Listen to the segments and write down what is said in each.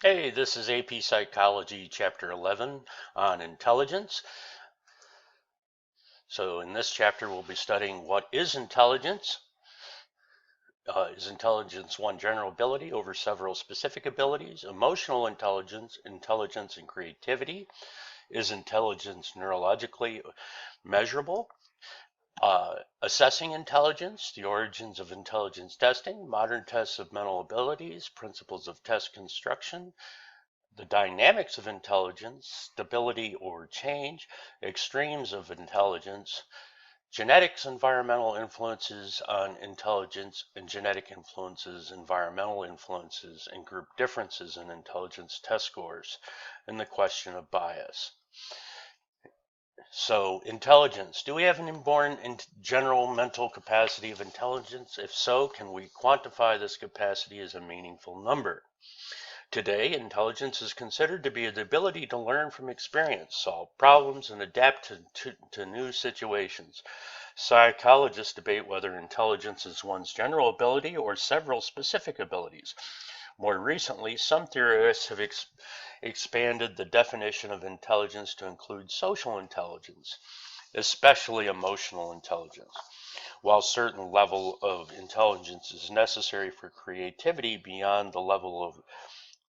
Hey, this is AP Psychology, Chapter 11 on intelligence. So in this chapter, we'll be studying what is intelligence. Is intelligence one general ability over several specific abilities? Emotional intelligence, intelligence and creativity. Is intelligence neurologically measurable? Assessing intelligence, the origins of intelligence testing, modern tests of mental abilities, principles of test construction, the dynamics of intelligence, stability or change, extremes of intelligence, genetics, environmental influences on intelligence, and genetic influences, environmental influences, and group differences in intelligence test scores, and the question of bias. So, intelligence. Do we have an inborn general mental capacity of intelligence? If so, can we quantify this capacity as a meaningful number? Today, intelligence is considered to be the ability to learn from experience, solve problems, and adapt to new situations. Psychologists debate whether intelligence is one's general ability or several specific abilities. More recently, some theorists have expanded the definition of intelligence to include social intelligence, especially emotional intelligence. While certain level of intelligence is necessary for creativity, beyond the level of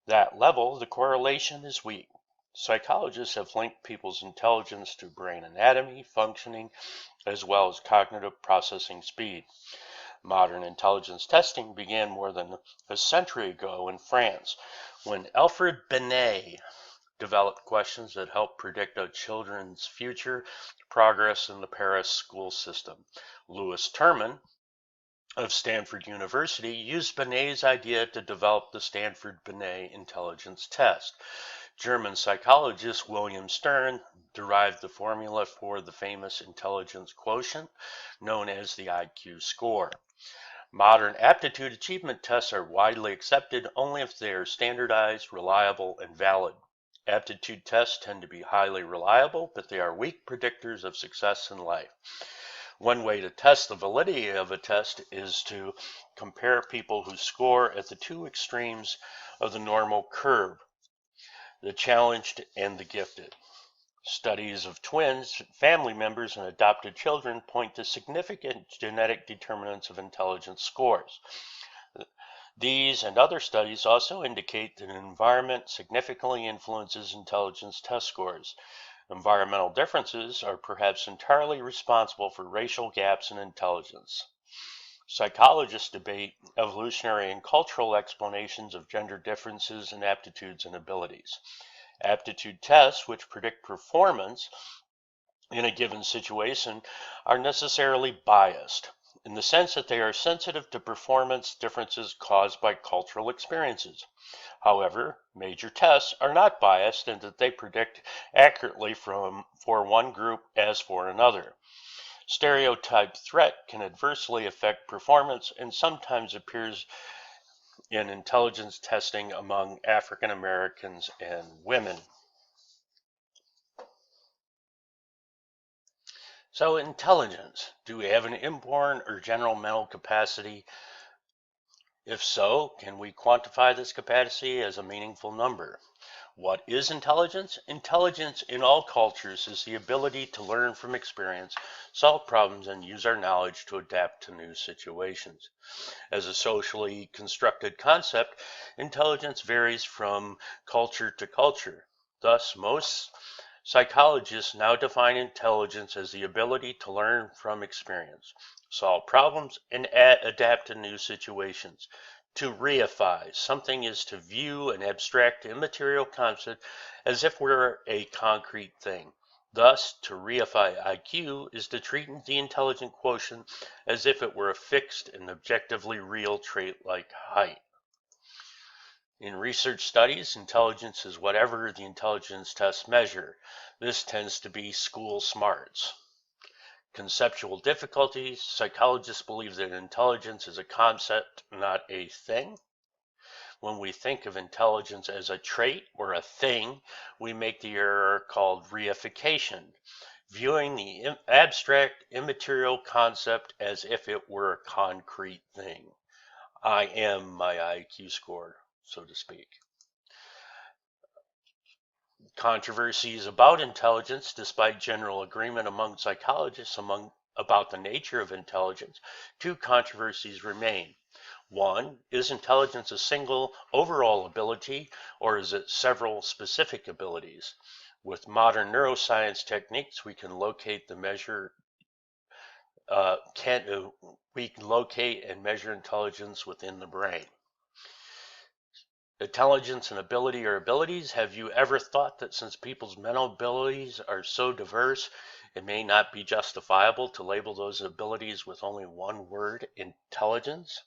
that level, the correlation is weak. Psychologists have linked people's intelligence to brain anatomy, functioning, as well as cognitive processing speed. Modern intelligence testing began more than a century ago in France when Alfred Binet developed questions that help predict a children's future progress in the Paris school system. Louis Terman of Stanford University used Binet's idea to develop the Stanford-Binet intelligence test. German psychologist William Stern derived the formula for the famous intelligence quotient known as the IQ score. Modern aptitude achievement tests are widely accepted only if they are standardized, reliable, and valid. Aptitude tests tend to be highly reliable, but they are weak predictors of success in life. One way to test the validity of a test is to compare people who score at the two extremes of the normal curve, the challenged and the gifted. Studies of twins, family members, and adopted children point to significant genetic determinants of intelligence scores. These and other studies also indicate that environment significantly influences intelligence test scores. Environmental differences are perhaps entirely responsible for racial gaps in intelligence. Psychologists debate evolutionary and cultural explanations of gender differences in aptitudes and abilities. Aptitude tests, which predict performance in a given situation, are necessarily biased, in the sense that they are sensitive to performance differences caused by cultural experiences. However, major tests are not biased in that they predict accurately for one group as for another. Stereotyped threat can adversely affect performance and sometimes appears in intelligence testing among African Americans and women. So, intelligence. Do we have an inborn or general mental capacity? If so, can we quantify this capacity as a meaningful number? What is intelligence? Intelligence in all cultures is the ability to learn from experience, solve problems, and use our knowledge to adapt to new situations. As a socially constructed concept, intelligence varies from culture to culture. Thus, most psychologists now define intelligence as the ability to learn from experience, solve problems, and adapt to new situations. To reify something is to view an abstract immaterial concept as if it were a concrete thing. Thus, to reify IQ is to treat the intelligent quotient as if it were a fixed and objectively real trait like height. In research studies, intelligence is whatever the intelligence tests measure. This tends to be school smarts. Conceptual difficulties. Psychologists believe that intelligence is a concept, not a thing. When we think of intelligence as a trait or a thing, we make the error called reification, viewing the abstract, immaterial concept as if it were a concrete thing. I am my IQ score, so to speak. Controversies about intelligence, despite general agreement among psychologists about the nature of intelligence, two controversies remain. One, is intelligence a single overall ability, or is it several specific abilities? With modern neuroscience techniques, we can locate and measure intelligence within the brain. Intelligence and ability are abilities. Have you ever thought that since people's mental abilities are so diverse, it may not be justifiable to label those abilities with only one word, intelligence?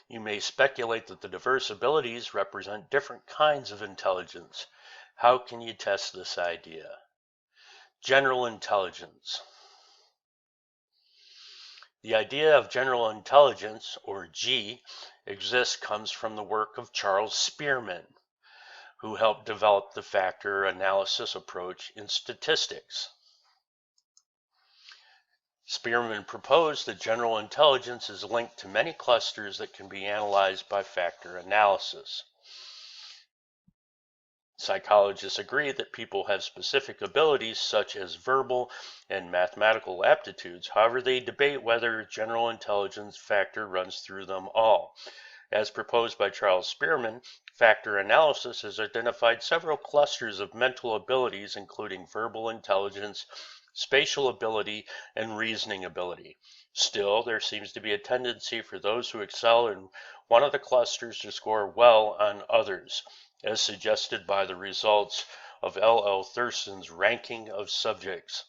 You may speculate that the diverse abilities represent different kinds of intelligence. How can you test this idea? General intelligence. The idea of general intelligence, or G, comes from the work of Charles Spearman, who helped develop the factor analysis approach in statistics. Spearman proposed that general intelligence is linked to many clusters that can be analyzed by factor analysis. Psychologists agree that people have specific abilities such as verbal and mathematical aptitudes. However, they debate whether general intelligence factor runs through them all. As proposed by Charles Spearman, factor analysis has identified several clusters of mental abilities, including verbal intelligence, spatial ability, and reasoning ability. Still, there seems to be a tendency for those who excel in one of the clusters to score well on others, as suggested by the results of L.L. Thurston's ranking of subjects'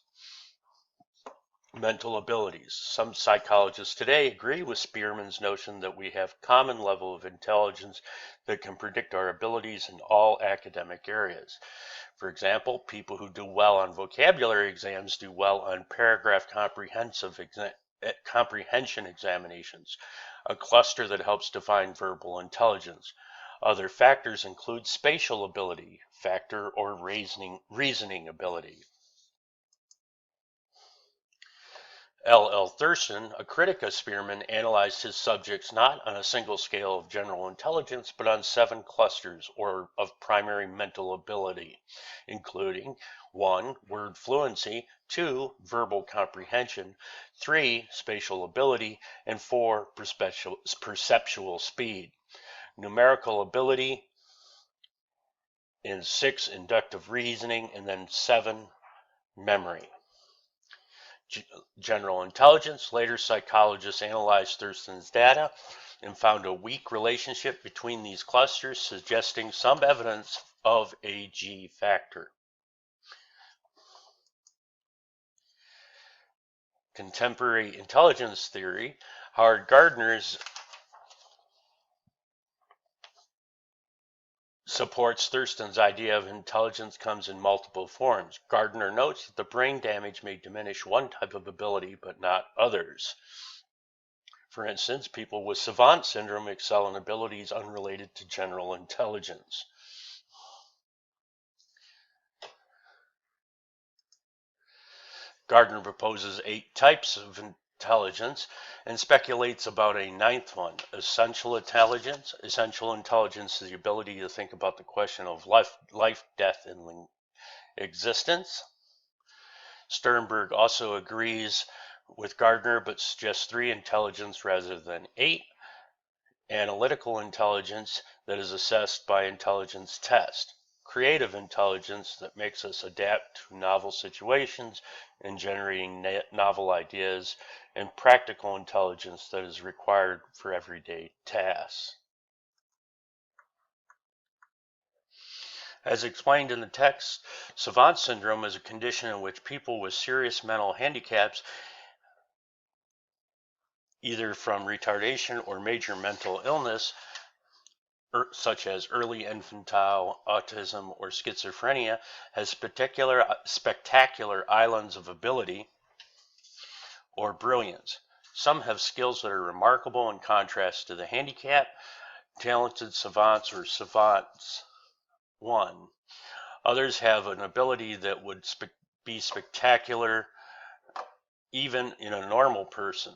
mental abilities. Some psychologists today agree with Spearman's notion that we have common level of intelligence that can predict our abilities in all academic areas. For example, people who do well on vocabulary exams do well on paragraph comprehension examinations, a cluster that helps define verbal intelligence. Other factors include spatial ability, factor or reasoning ability. L.L. Thurston, a critic of Spearman, analyzed his subjects not on a single scale of general intelligence, but on 7 clusters of primary mental ability, including 1. Word fluency, 2. Verbal comprehension, 3. Spatial ability, and 4. Perceptual speed. Numerical ability, and 6. Inductive reasoning, and then 7. Memory. General intelligence. Later psychologists analyzed Thurston's data and found a weak relationship between these clusters, suggesting some evidence of a G factor. Contemporary intelligence theory. Howard Gardner's supports Thurston's idea of intelligence comes in multiple forms. Gardner notes that the brain damage may diminish one type of ability but not others. For instance, people with savant syndrome excel in abilities unrelated to general intelligence. Gardner proposes 8 types of intelligence and speculates about a 9th one, essential intelligence. Essential intelligence is the ability to think about the question of life, death, and existence. Sternberg also agrees with Gardner but suggests 3 intelligence rather than 8. Analytical intelligence that is assessed by intelligence test. Creative intelligence that makes us adapt to novel situations and generating novel ideas, and practical intelligence that is required for everyday tasks. As explained in the text, savant syndrome is a condition in which people with serious mental handicaps, either from retardation or major mental illness, such as early infantile autism or schizophrenia, has spectacular islands of ability or brilliance. Some have skills that are remarkable in contrast to the handicap. Talented savants or savants 1. Others have an ability that would be spectacular even in a normal person.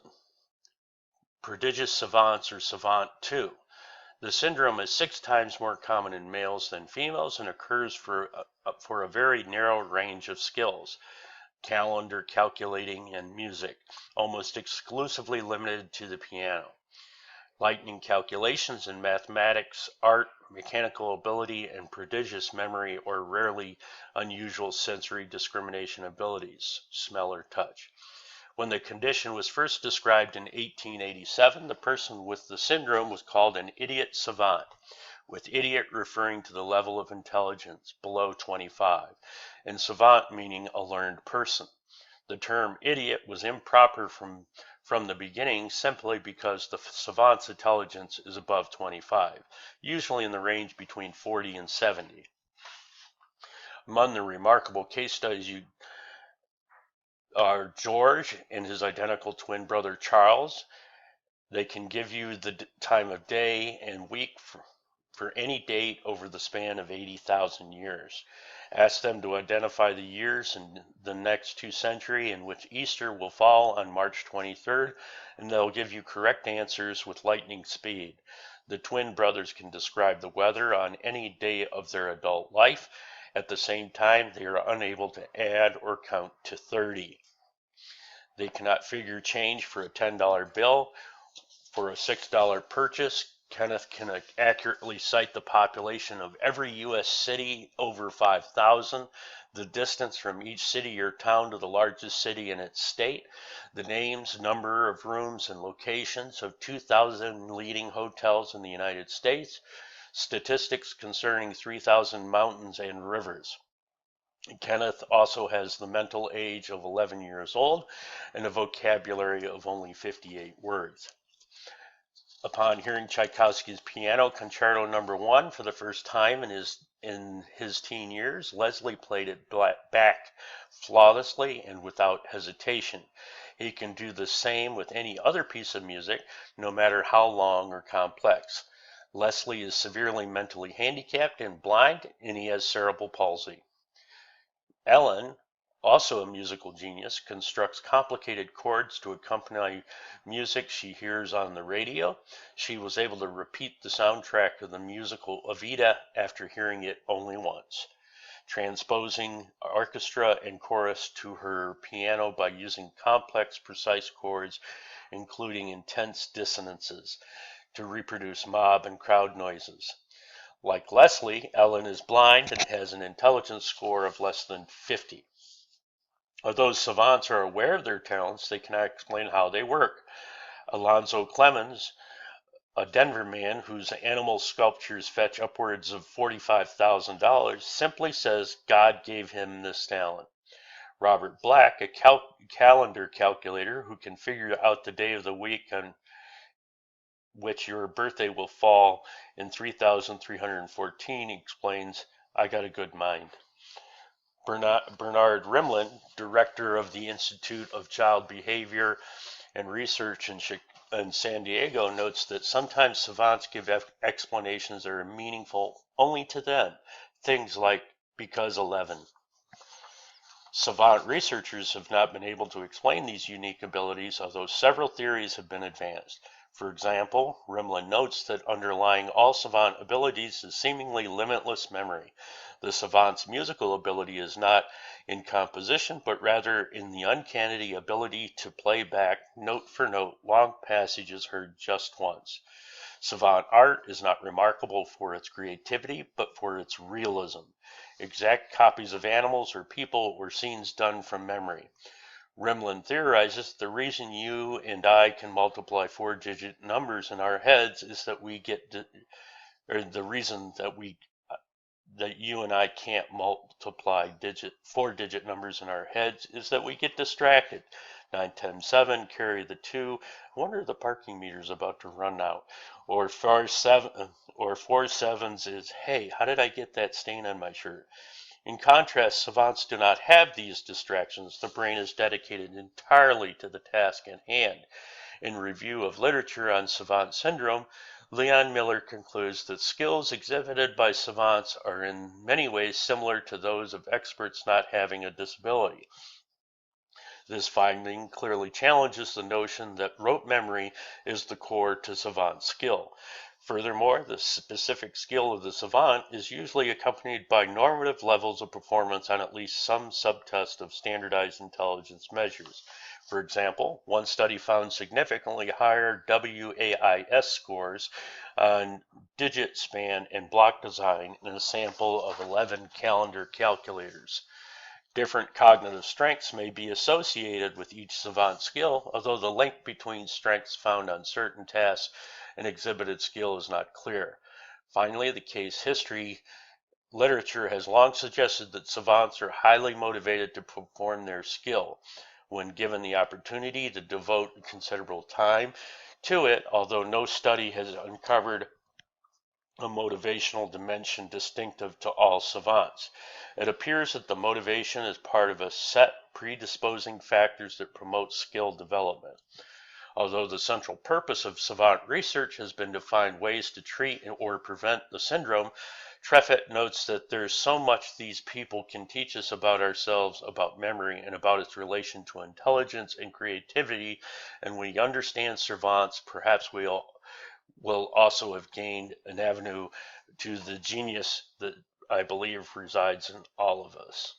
Prodigious savants or savant 2. The syndrome is 6 times more common in males than females and occurs for a very narrow range of skills: calendar, calculating, and music, almost exclusively limited to the piano. Lightning calculations in mathematics, art, mechanical ability, and prodigious memory or rarely unusual sensory discrimination abilities, smell or touch. When the condition was first described in 1887, the person with the syndrome was called an idiot savant, with idiot referring to the level of intelligence below 25, and savant meaning a learned person. The term idiot was improper from the beginning simply because the savant's intelligence is above 25, usually in the range between 40 and 70. Among the remarkable case studies are George and his identical twin brother Charles. They can give you the time of day and week for any date over the span of 80,000 years. Ask them to identify the years in the next 2 centuries in which Easter will fall on March 23rd, and they'll give you correct answers with lightning speed. The twin brothers can describe the weather on any day of their adult life. At the same time, they are unable to add or count to 30. They cannot figure change for a $10 bill. For a $6 purchase, Kenneth can accurately cite the population of every U.S. city over 5,000, the distance from each city or town to the largest city in its state, the names, number of rooms, and locations of 2,000 leading hotels in the United States, statistics concerning 3,000 mountains and rivers. Kenneth also has the mental age of 11 years old and a vocabulary of only 58 words. Upon hearing Tchaikovsky's Piano Concerto No. 1 for the first time in his teen years, Leslie played it back flawlessly and without hesitation. He can do the same with any other piece of music, no matter how long or complex. Leslie is severely mentally handicapped and blind, and he has cerebral palsy. Ellen, also a musical genius, constructs complicated chords to accompany music she hears on the radio. She was able to repeat the soundtrack of the musical Evita after hearing it only once, transposing orchestra and chorus to her piano by using complex, precise chords, including intense dissonances, to reproduce mob and crowd noises. Like Leslie, Ellen is blind and has an intelligence score of less than 50. Although savants are aware of their talents, they cannot explain how they work. Alonzo Clemens, a Denver man whose animal sculptures fetch upwards of $45,000, simply says God gave him this talent. Robert Black, a calendar calculator who can figure out the day of the week on which your birthday will fall in 3,314, explains, I got a good mind. Bernard Rimland, director of the Institute of Child Behavior and Research in San Diego, notes that sometimes savants give explanations that are meaningful only to them, things like because 11. Savant researchers have not been able to explain these unique abilities, although several theories have been advanced. For example, Rimland notes that underlying all savant abilities is seemingly limitless memory. The savant's musical ability is not in composition, but rather in the uncanny ability to play back, note for note, long passages heard just once. Savant art is not remarkable for its creativity, but for its realism. Exact copies of animals or people or scenes done from memory. Rimland theorizes the reason you and I can multiply 4-digit numbers in our heads is that the reason that you and I can't multiply 4-digit numbers in our heads is that we get distracted. 9 times 7, carry the 2. I wonder if the parking meter is about to run out. Or 4 sevens is, hey, how did I get that stain on my shirt? In contrast, savants do not have these distractions. The brain is dedicated entirely to the task at hand. In review of literature on savant syndrome, Leon Miller concludes that skills exhibited by savants are in many ways similar to those of experts not having a disability. This finding clearly challenges the notion that rote memory is the core to savant skill. Furthermore, the specific skill of the savant is usually accompanied by normative levels of performance on at least some subtest of standardized intelligence measures. For example, one study found significantly higher WAIS scores on digit span and block design in a sample of 11 calendar calculators. Different cognitive strengths may be associated with each savant skill, although the link between strengths found on certain tasks and exhibited skill is not clear. Finally, the case history literature has long suggested that savants are highly motivated to perform their skill when given the opportunity to devote considerable time to it, although no study has uncovered a motivational dimension distinctive to all savants. It appears that the motivation is part of a set predisposing factors that promote skill development. Although the central purpose of savant research has been to find ways to treat or prevent the syndrome, Treffitt notes that there's so much these people can teach us about ourselves, about memory, and about its relation to intelligence and creativity, and when we understand savants, perhaps we'll also have gained an avenue to the genius that I believe resides in all of us.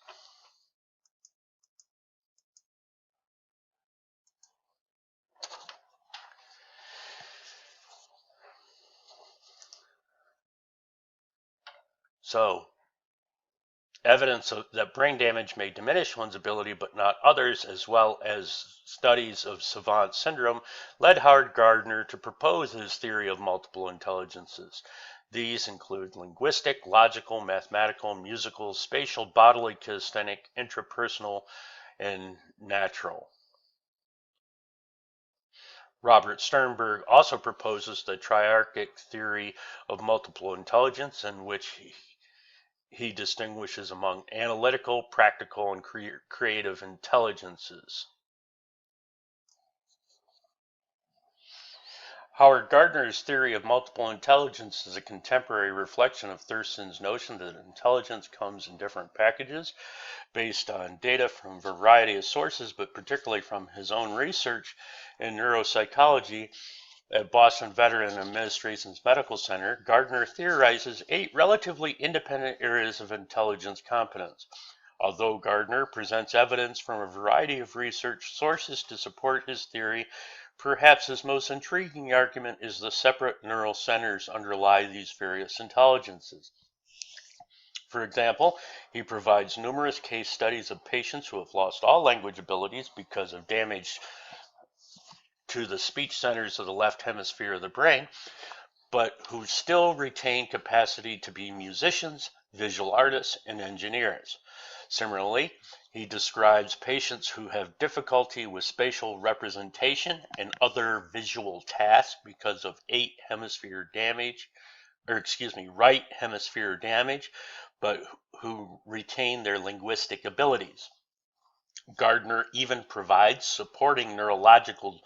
So, evidence that brain damage may diminish one's ability but not others, as well as studies of savant syndrome, led Howard Gardner to propose his theory of multiple intelligences. These include linguistic, logical, mathematical, musical, spatial, bodily, kinesthetic, intrapersonal, and natural. Robert Sternberg also proposes the triarchic theory of multiple intelligence, in which he distinguishes among analytical, practical, and creative intelligences. Howard Gardner's theory of multiple intelligence is a contemporary reflection of Thurston's notion that intelligence comes in different packages based on data from a variety of sources, but particularly from his own research in neuropsychology at Boston Veteran Administration's Medical Center. Gardner theorizes 8 relatively independent areas of intelligence competence. Although Gardner presents evidence from a variety of research sources to support his theory, perhaps his most intriguing argument is the separate neural centers underlie these various intelligences. For example, he provides numerous case studies of patients who have lost all language abilities because of damage to the speech centers of the left hemisphere of the brain, but who still retain capacity to be musicians, visual artists, and engineers. Similarly, he describes patients who have difficulty with spatial representation and other visual tasks because of right hemisphere damage, but who retain their linguistic abilities. Gardner even provides supporting neurological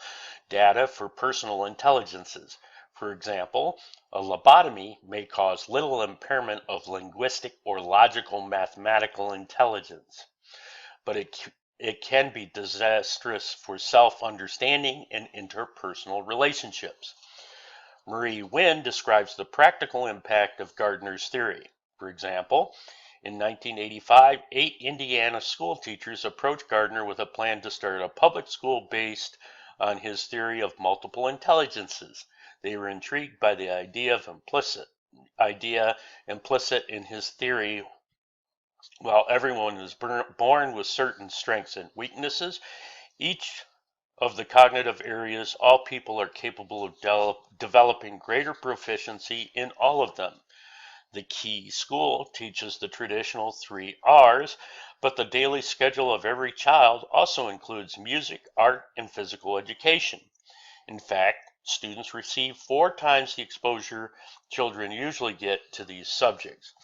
data for personal intelligences. For example, a lobotomy may cause little impairment of linguistic or logical mathematical intelligence, but it can be disastrous for self-understanding and interpersonal relationships. Marie Wynn describes the practical impact of Gardner's theory. For example, in 1985, 8 Indiana school teachers approached Gardner with a plan to start a public school based on his theory of multiple intelligences. They were intrigued by the idea implicit in his theory. While everyone is born with certain strengths and weaknesses, each of the cognitive areas, all people are capable of developing greater proficiency in all of them. The Key School teaches the traditional 3 R's, but the daily schedule of every child also includes music, art, and physical education. In fact, students receive 4 times the exposure children usually get to these subjects.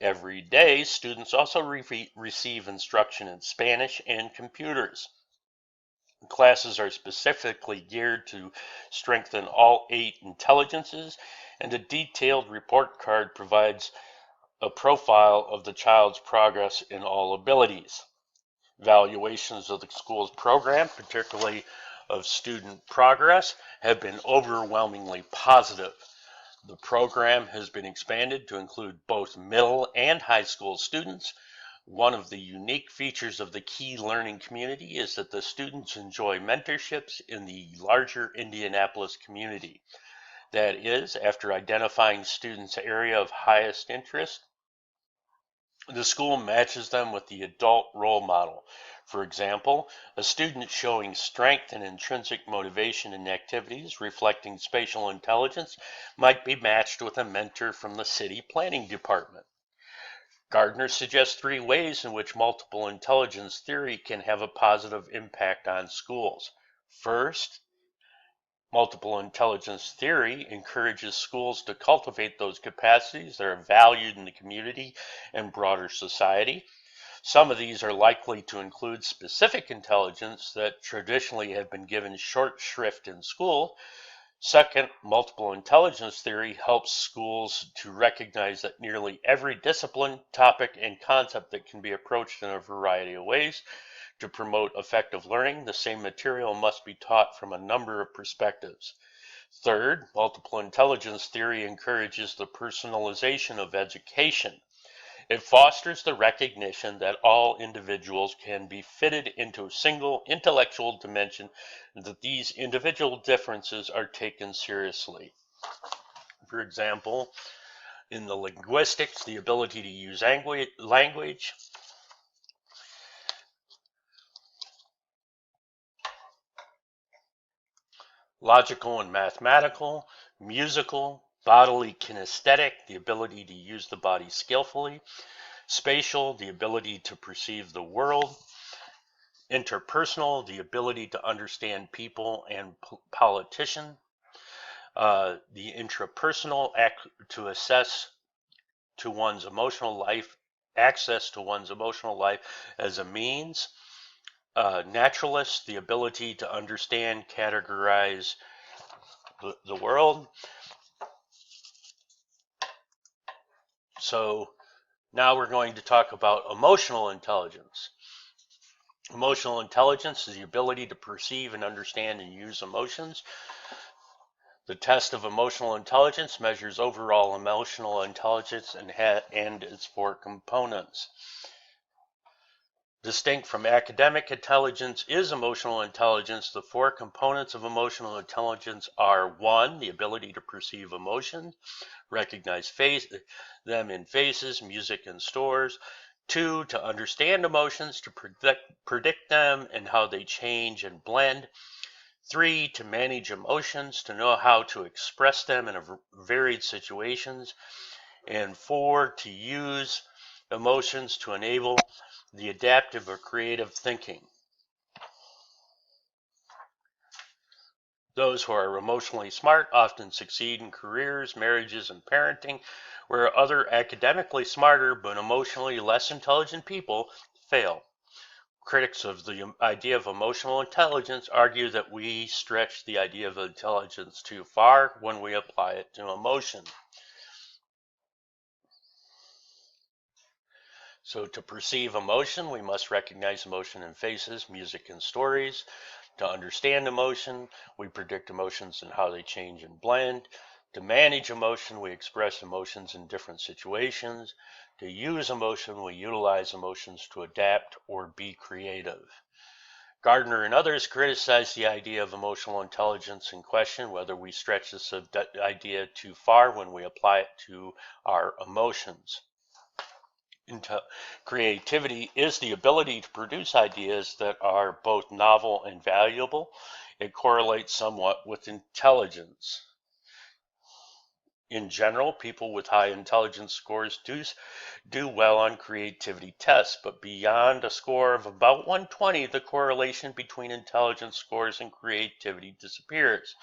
Every day, students also receive instruction in Spanish and computers. Classes are specifically geared to strengthen all 8 intelligences, and a detailed report card provides a profile of the child's progress in all abilities. Evaluations of the school's program, particularly of student progress, have been overwhelmingly positive. The program has been expanded to include both middle and high school students. One of the unique features of the Key Learning community is that the students enjoy mentorships in the larger Indianapolis community. That is, after identifying students' area of highest interest, the school matches them with the adult role model. For example, a student showing strength and intrinsic motivation in activities reflecting spatial intelligence might be matched with a mentor from the city planning department. Gardner suggests 3 ways in which multiple intelligence theory can have a positive impact on schools. First, multiple intelligence theory encourages schools to cultivate those capacities that are valued in the community and broader society. Some of these are likely to include specific intelligence that traditionally have been given short shrift in school. Second, multiple intelligence theory helps schools to recognize that nearly every discipline, topic, and concept that can be approached in a variety of ways. To promote effective learning, the same material must be taught from a number of perspectives. Third, multiple intelligence theory encourages the personalization of education. It fosters the recognition that all individuals can be fitted into a single intellectual dimension and that these individual differences are taken seriously. For example, in the linguistics, the ability to use language, logical and mathematical, musical, bodily kinesthetic, the ability to use the body skillfully, spatial, the ability to perceive the world, interpersonal, the ability to understand people and politicians, the intrapersonal, to assess to one's emotional life, access to one's emotional life as a means, naturalist, the ability to understand, categorize the world. So now we're going to talk about emotional intelligence. Emotional intelligence is the ability to perceive and understand and use emotions. The test of emotional intelligence measures overall emotional intelligence and its 4 components. Distinct from academic intelligence is emotional intelligence. The 4 components of emotional intelligence are: 1, the ability to perceive emotions, recognize them in faces, music, and stores. 2, to understand emotions, to predict them and how they change and blend. 3, to manage emotions, to know how to express them in varied situations. And 4, to use emotions to enable the adaptive or creative thinking. Those who are emotionally smart often succeed in careers, marriages, and parenting, where other academically smarter but emotionally less intelligent people fail. Critics of the idea of emotional intelligence argue that we stretch the idea of intelligence too far when we apply it to emotion. So to perceive emotion, we must recognize emotion in faces, music, and stories. To understand emotion, we predict emotions and how they change and blend. To manage emotion, we express emotions in different situations. To use emotion, we utilize emotions to adapt or be creative. Gardner and others criticize the idea of emotional intelligence and question whether we stretch this idea too far when we apply it to our emotions. Creativity is the ability to produce ideas that are both novel and valuable. It correlates somewhat with intelligence. In general, people with high intelligence scores do well on creativity tests, but beyond a score of about 120, the correlation between intelligence scores and creativity disappears.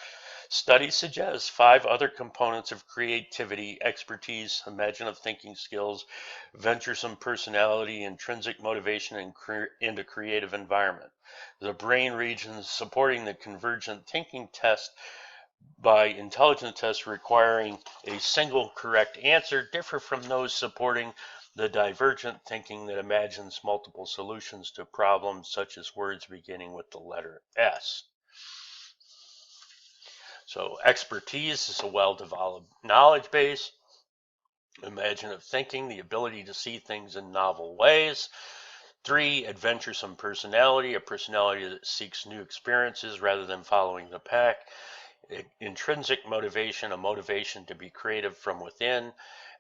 Studies suggest 5 other components of creativity: expertise, imaginative thinking skills, venturesome personality, intrinsic motivation, and a creative environment. The brain regions supporting the convergent thinking test by intelligence tests requiring a single correct answer differ from those supporting the divergent thinking that imagines multiple solutions to problems, such as words beginning with the letter S. So expertise is a well-developed knowledge base. Imaginative thinking, the ability to see things in novel ways. 3, adventuresome personality, a personality that seeks new experiences rather than following the pack. Intrinsic motivation, a motivation to be creative from within.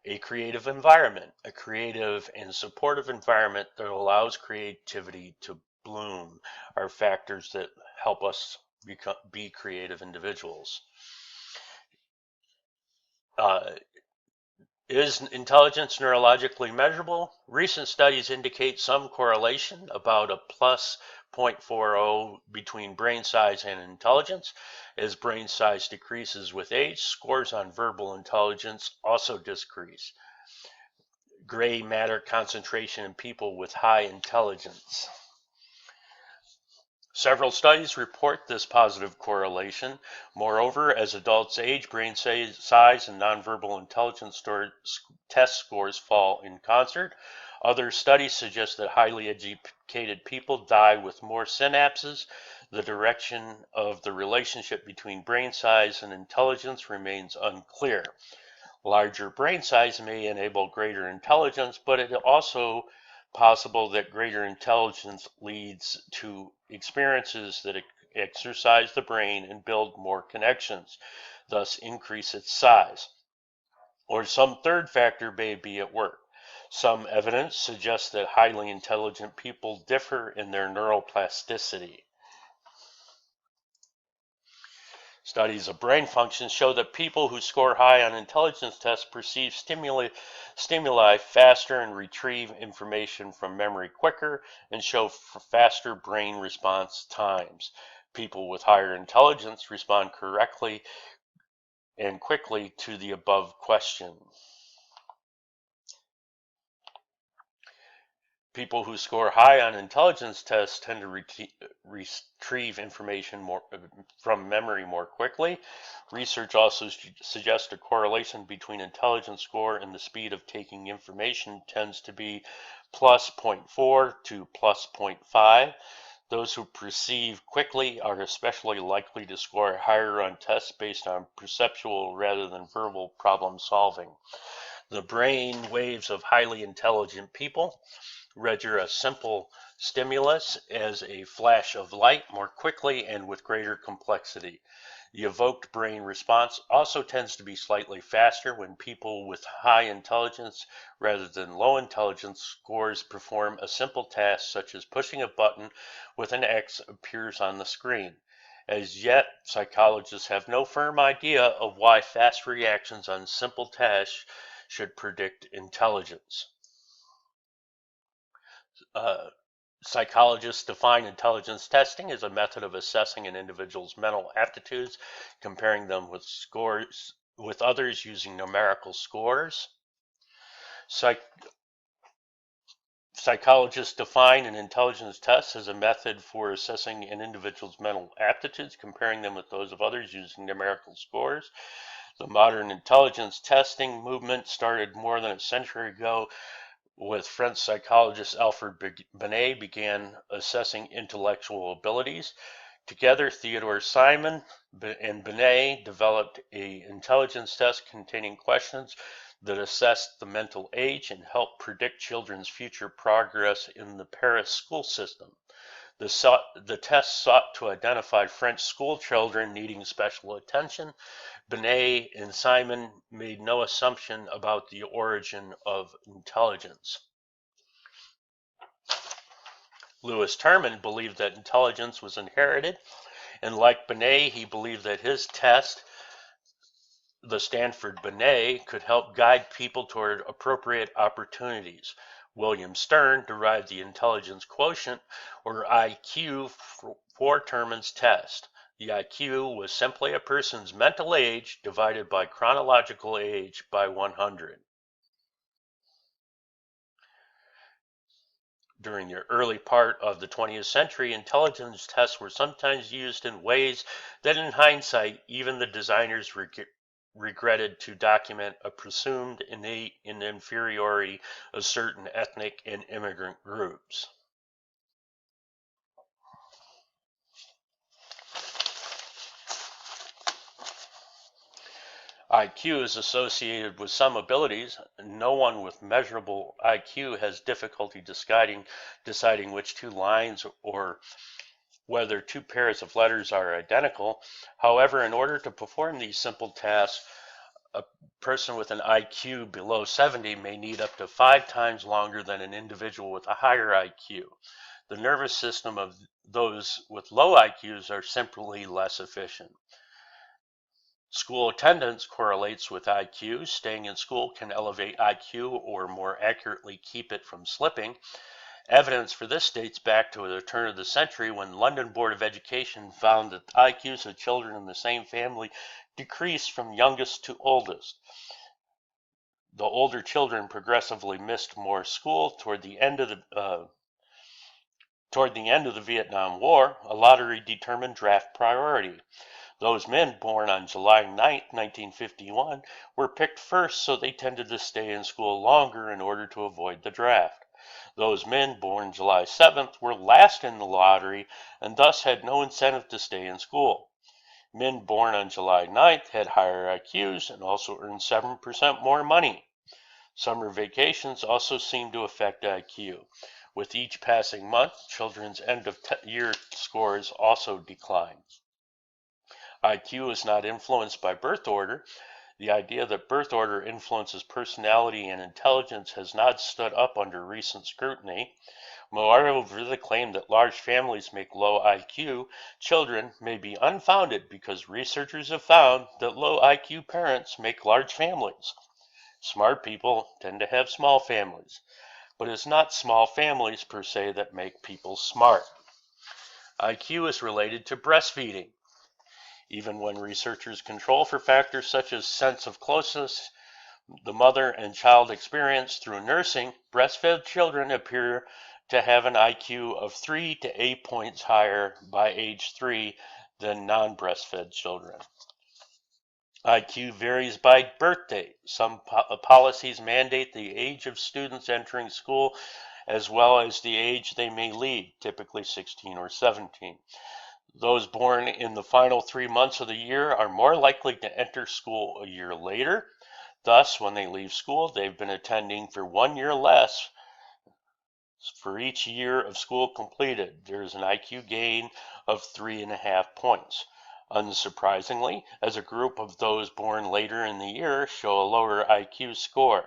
A creative environment, a creative and supportive environment that allows creativity to bloom, are factors that help us be creative individuals. Is intelligence neurologically measurable? Recent studies indicate some correlation, about a plus 0.40 between brain size and intelligence. As brain size decreases with age, scores on verbal intelligence also decrease. Gray matter concentration in people with high intelligence. Several studies report this positive correlation. Moreover, as adults age, brain size and nonverbal intelligence test scores fall in concert. Other studies suggest that highly educated people die with more synapses. The direction of the relationship between brain size and intelligence remains unclear. Larger brain size may enable greater intelligence, but it is also possible that greater intelligence leads to experiences that exercise the brain and build more connections, thus increase its size. Or some third factor may be at work. Some evidence suggests that highly intelligent people differ in their neuroplasticity. Studies of brain function show that people who score high on intelligence tests perceive stimuli faster and retrieve information from memory quicker and show faster brain response times. People with higher intelligence respond correctly and quickly to the above question. People who score high on intelligence tests tend to retrieve information from memory more quickly. Research also suggests a correlation between intelligence score and the speed of taking information tends to be plus 0.4 to plus 0.5. Those who perceive quickly are especially likely to score higher on tests based on perceptual rather than verbal problem solving. The brain waves of highly intelligent people render a simple stimulus as a flash of light more quickly and with greater complexity. The evoked brain response also tends to be slightly faster when people with high intelligence rather than low intelligence scores perform a simple task such as pushing a button with an X appears on the screen. As yet, psychologists have no firm idea of why fast reactions on simple tasks should predict intelligence. Psychologists define intelligence testing as a method of assessing an individual's mental aptitudes, comparing them with others using numerical scores. Psychologists define an intelligence test as a method for assessing an individual's mental aptitudes, comparing them with those of others using numerical scores. The modern intelligence testing movement started more than a century ago with French psychologist Alfred Binet began assessing intellectual abilities. Together, Theodore Simon and Binet developed an intelligence test containing questions that assessed the mental age and helped predict children's future progress in the Paris school system. The test sought to identify French school children needing special attention. Binet and Simon made no assumption about the origin of intelligence. Louis Terman believed that intelligence was inherited, and like Binet, he believed that his test, the Stanford Binet, could help guide people toward appropriate opportunities. William Stern derived the intelligence quotient, or IQ, for Terman's test. The IQ was simply a person's mental age divided by chronological age by 100. During the early part of the 20th century, intelligence tests were sometimes used in ways that, in hindsight, even the designers regretted to document a presumed innate inferiority of certain ethnic and immigrant groups. IQ is associated with some abilities. No one with measurable IQ has difficulty deciding which two lines or whether two pairs of letters are identical. However, in order to perform these simple tasks, a person with an IQ below 70 may need up to 5 times longer than an individual with a higher IQ. The nervous system of those with low IQs are simply less efficient. School attendance correlates with IQ. Staying in school can elevate IQ or more accurately keep it from slipping. Evidence for this dates back to the turn of the century when London Board of Education found that IQs of children in the same family decreased from youngest to oldest. The older children progressively missed more school toward the end of the Vietnam War. A lottery determined draft priority. Those men born on July 9, 1951, were picked first, so they tended to stay in school longer in order to avoid the draft. Those men born July 7th were last in the lottery and thus had no incentive to stay in school. Men born on July 9th had higher IQs and also earned 7% more money. Summer vacations also seem to affect IQ. With each passing month, children's end-of-year scores also decline. IQ is not influenced by birth order. The idea that birth order influences personality and intelligence has not stood up under recent scrutiny. Moreover, the claim that large families make low IQ children may be unfounded because researchers have found that low IQ parents make large families. Smart people tend to have small families, but it's not small families per se that make people smart. IQ is related to breastfeeding. Even when researchers control for factors such as sense of closeness the mother and child experience through nursing, breastfed children appear to have an IQ of 3 to 8 points higher by age 3 than non-breastfed children. IQ varies by birthday. Some policies mandate the age of students entering school as well as the age they may leave, typically 16 or 17. Those born in the final 3 months of the year are more likely to enter school a year later. Thus, when they leave school, they've been attending for 1 year less. For each year of school completed, there is an IQ gain of 3.5 points. Unsurprisingly, as a group of those born later in the year show a lower IQ score.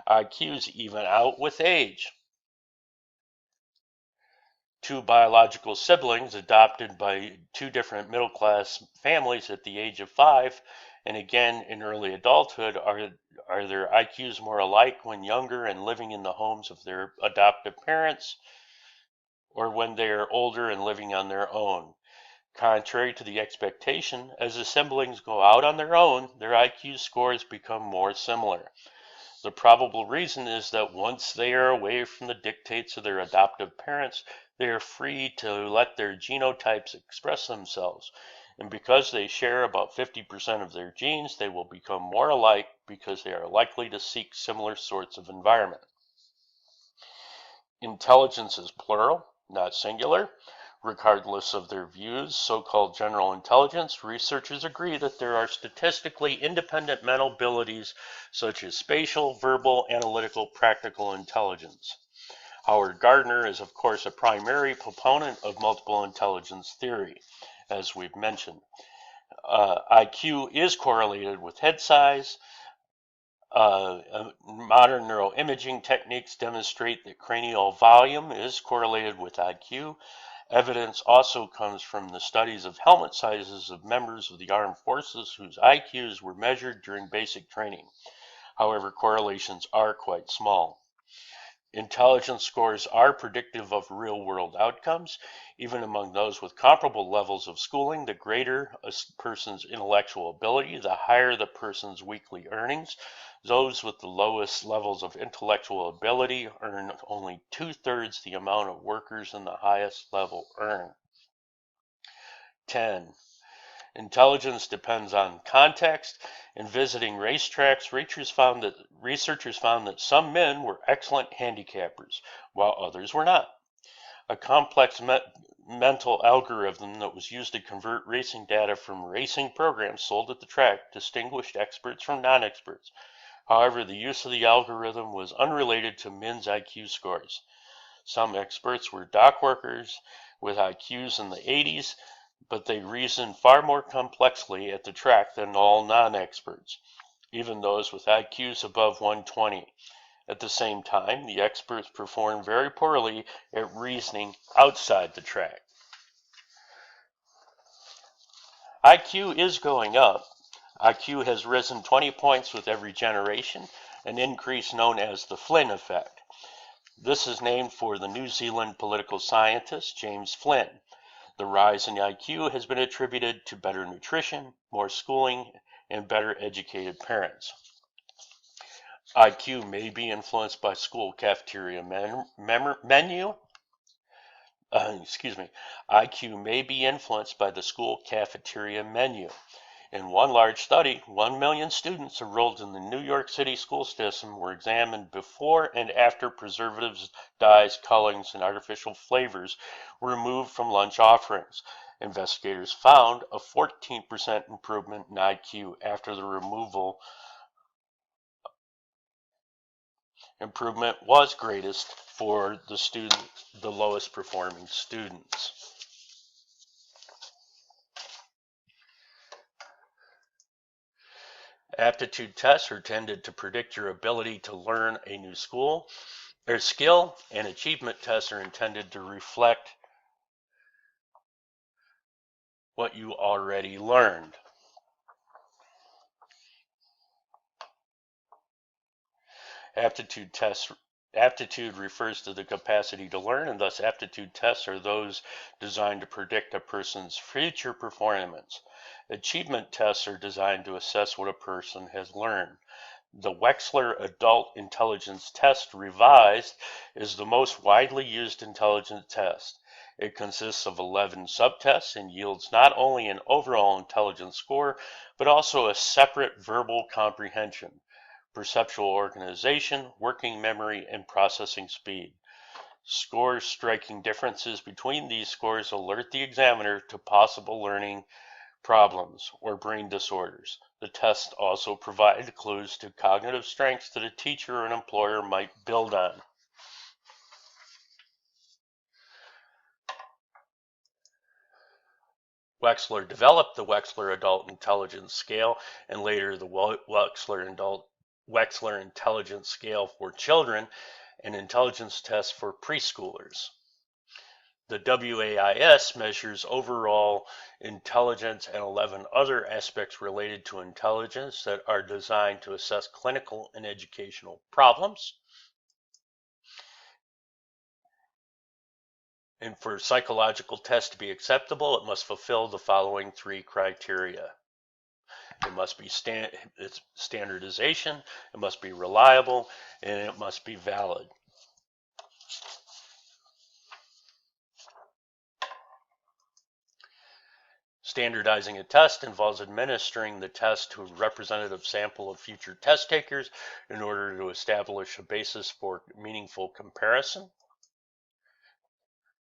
IQs even out with age. Two biological siblings adopted by two different middle-class families at the age of 5 and again in early adulthood, are their IQs more alike when younger and living in the homes of their adoptive parents, or when they are older and living on their own? Contrary to the expectation, as the siblings go out on their own, their IQ scores become more similar. The probable reason is that once they are away from the dictates of their adoptive parents, they are free to let their genotypes express themselves. And because they share about 50% of their genes, they will become more alike because they are likely to seek similar sorts of environment. Intelligence is plural, not singular. Regardless of their views, so-called general intelligence, researchers agree that there are statistically independent mental abilities such as spatial, verbal, analytical, practical intelligence. Howard Gardner is, of course, a primary proponent of multiple intelligence theory, as we've mentioned. IQ is correlated with head size. Modern neuroimaging techniques demonstrate that cranial volume is correlated with IQ. Evidence also comes from the studies of helmet sizes of members of the armed forces whose IQs were measured during basic training. However, correlations are quite small. Intelligence scores are predictive of real-world outcomes. Even among those with comparable levels of schooling, the greater a person's intellectual ability, the higher the person's weekly earnings. Those with the lowest levels of intellectual ability earn only 2/3 the amount of workers in the highest level earn. 10. Intelligence depends on context. In visiting racetracks, researchers found that some men were excellent handicappers, while others were not. A complex mental algorithm that was used to convert racing data from racing programs sold at the track distinguished experts from non-experts. However, the use of the algorithm was unrelated to men's IQ scores. Some experts were dock workers with IQs in the 80s, but they reasoned far more complexly at the track than all non-experts, even those with IQs above 120. At the same time, the experts performed very poorly at reasoning outside the track. IQ is going up. IQ has risen 20 points with every generation, an increase known as the Flynn Effect. This is named for the New Zealand political scientist James Flynn. The rise in IQ has been attributed to better nutrition, more schooling, and better educated parents. IQ may be influenced by school cafeteria menu. IQ may be influenced by the school cafeteria menu. In one large study, 1 million students enrolled in the New York City school system were examined before and after preservatives, dyes, colorings, and artificial flavors were removed from lunch offerings. Investigators found a 14% improvement in IQ after the removal. Improvement was greatest for the lowest performing students. Aptitude tests are intended to predict your ability to learn a new skill, and achievement tests are intended to reflect what you already learned. Aptitude refers to the capacity to learn, and thus aptitude tests are those designed to predict a person's future performance. Achievement tests are designed to assess what a person has learned. The Wechsler Adult Intelligence Test Revised is the most widely used intelligence test. It consists of 11 subtests and yields not only an overall intelligence score, but also a separate verbal comprehension, perceptual organization, working memory, and processing speed. Scores striking differences between these scores alert the examiner to possible learning problems or brain disorders. The tests also provide clues to cognitive strengths that a teacher or an employer might build on. Wechsler developed the Wechsler Adult Intelligence Scale and later the Wechsler Intelligence Scale for Children, an intelligence test for preschoolers. The WAIS measures overall intelligence and 11 other aspects related to intelligence that are designed to assess clinical and educational problems. And for psychological tests to be acceptable, it must fulfill the following 3 criteria. It must be standardization, it must be reliable, and it must be valid. Standardizing a test involves administering the test to a representative sample of future test takers in order to establish a basis for meaningful comparison.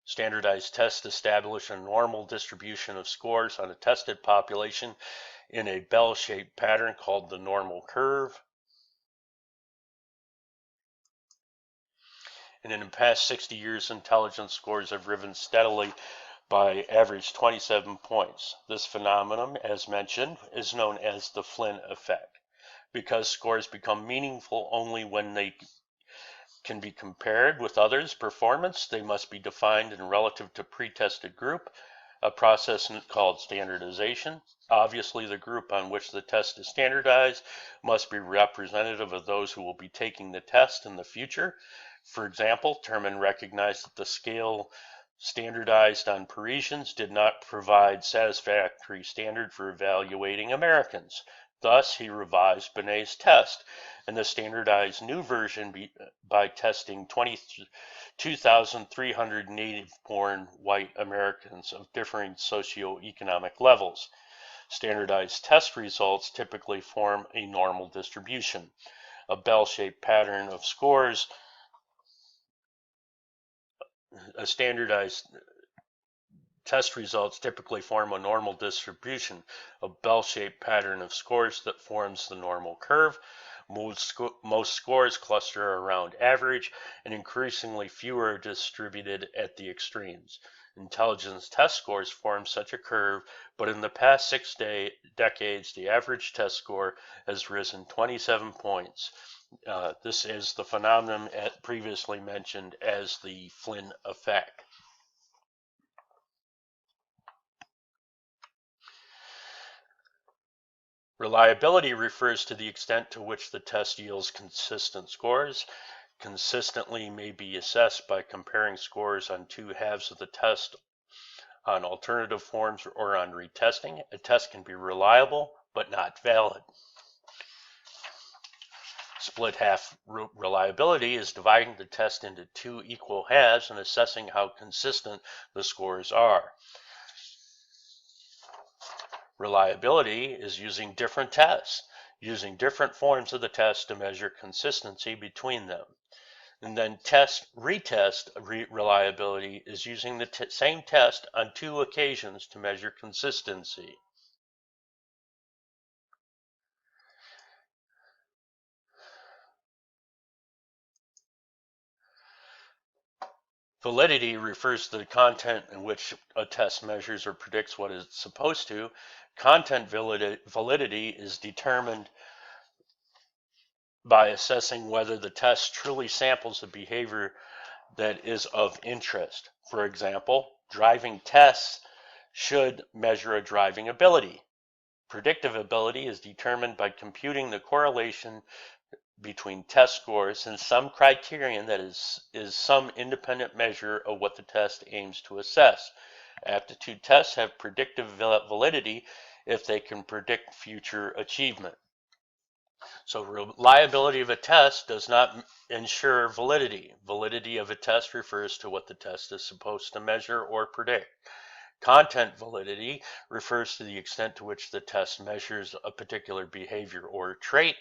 Standardized tests establish a normal distribution of scores on a tested population in a bell-shaped pattern called the normal curve. And in the past 60 years, intelligence scores have risen steadily by average 27 points. This phenomenon, as mentioned, is known as the Flynn Effect. Because scores become meaningful only when they can be compared with others' performance, they must be defined in relative to pre-tested group, a process called standardization. Obviously, the group on which the test is standardized must be representative of those who will be taking the test in the future. For example, Terman recognized that the scale standardized on Parisians did not provide satisfactory standard for evaluating Americans. Thus, he revised Binet's test and the standardized new version by testing 22,300 native-born white Americans of differing socioeconomic levels. Standardized test results typically form a normal distribution, a bell-shaped pattern of scores. A standardized Test results typically form a normal distribution, a bell-shaped pattern of scores that forms the normal curve. Most scores cluster around average, and increasingly fewer are distributed at the extremes. Intelligence test scores form such a curve, but in the past 6 decades, the average test score has risen 27 points. This is the phenomenon previously mentioned as the Flynn Effect. Reliability refers to the extent to which the test yields consistent scores. Consistently may be assessed by comparing scores on two halves of the test on alternative forms or on retesting. A test can be reliable but not valid. Split half reliability is dividing the test into two equal halves and assessing how consistent the scores are. Reliability is using different tests, using different forms of the test to measure consistency between them. And then retest reliability is using the same test on two occasions to measure consistency. Validity refers to the content in which a test measures or predicts what it's supposed to. Content validity is determined by assessing whether the test truly samples the behavior that is of interest. For example, driving tests should measure a driving ability. Predictive ability is determined by computing the correlation between test scores and some criterion that is some independent measure of what the test aims to assess. Aptitude tests have predictive validity if they can predict future achievement. So reliability of a test does not ensure validity. Validity of a test refers to what the test is supposed to measure or predict. Content validity refers to the extent to which the test measures a particular behavior or trait.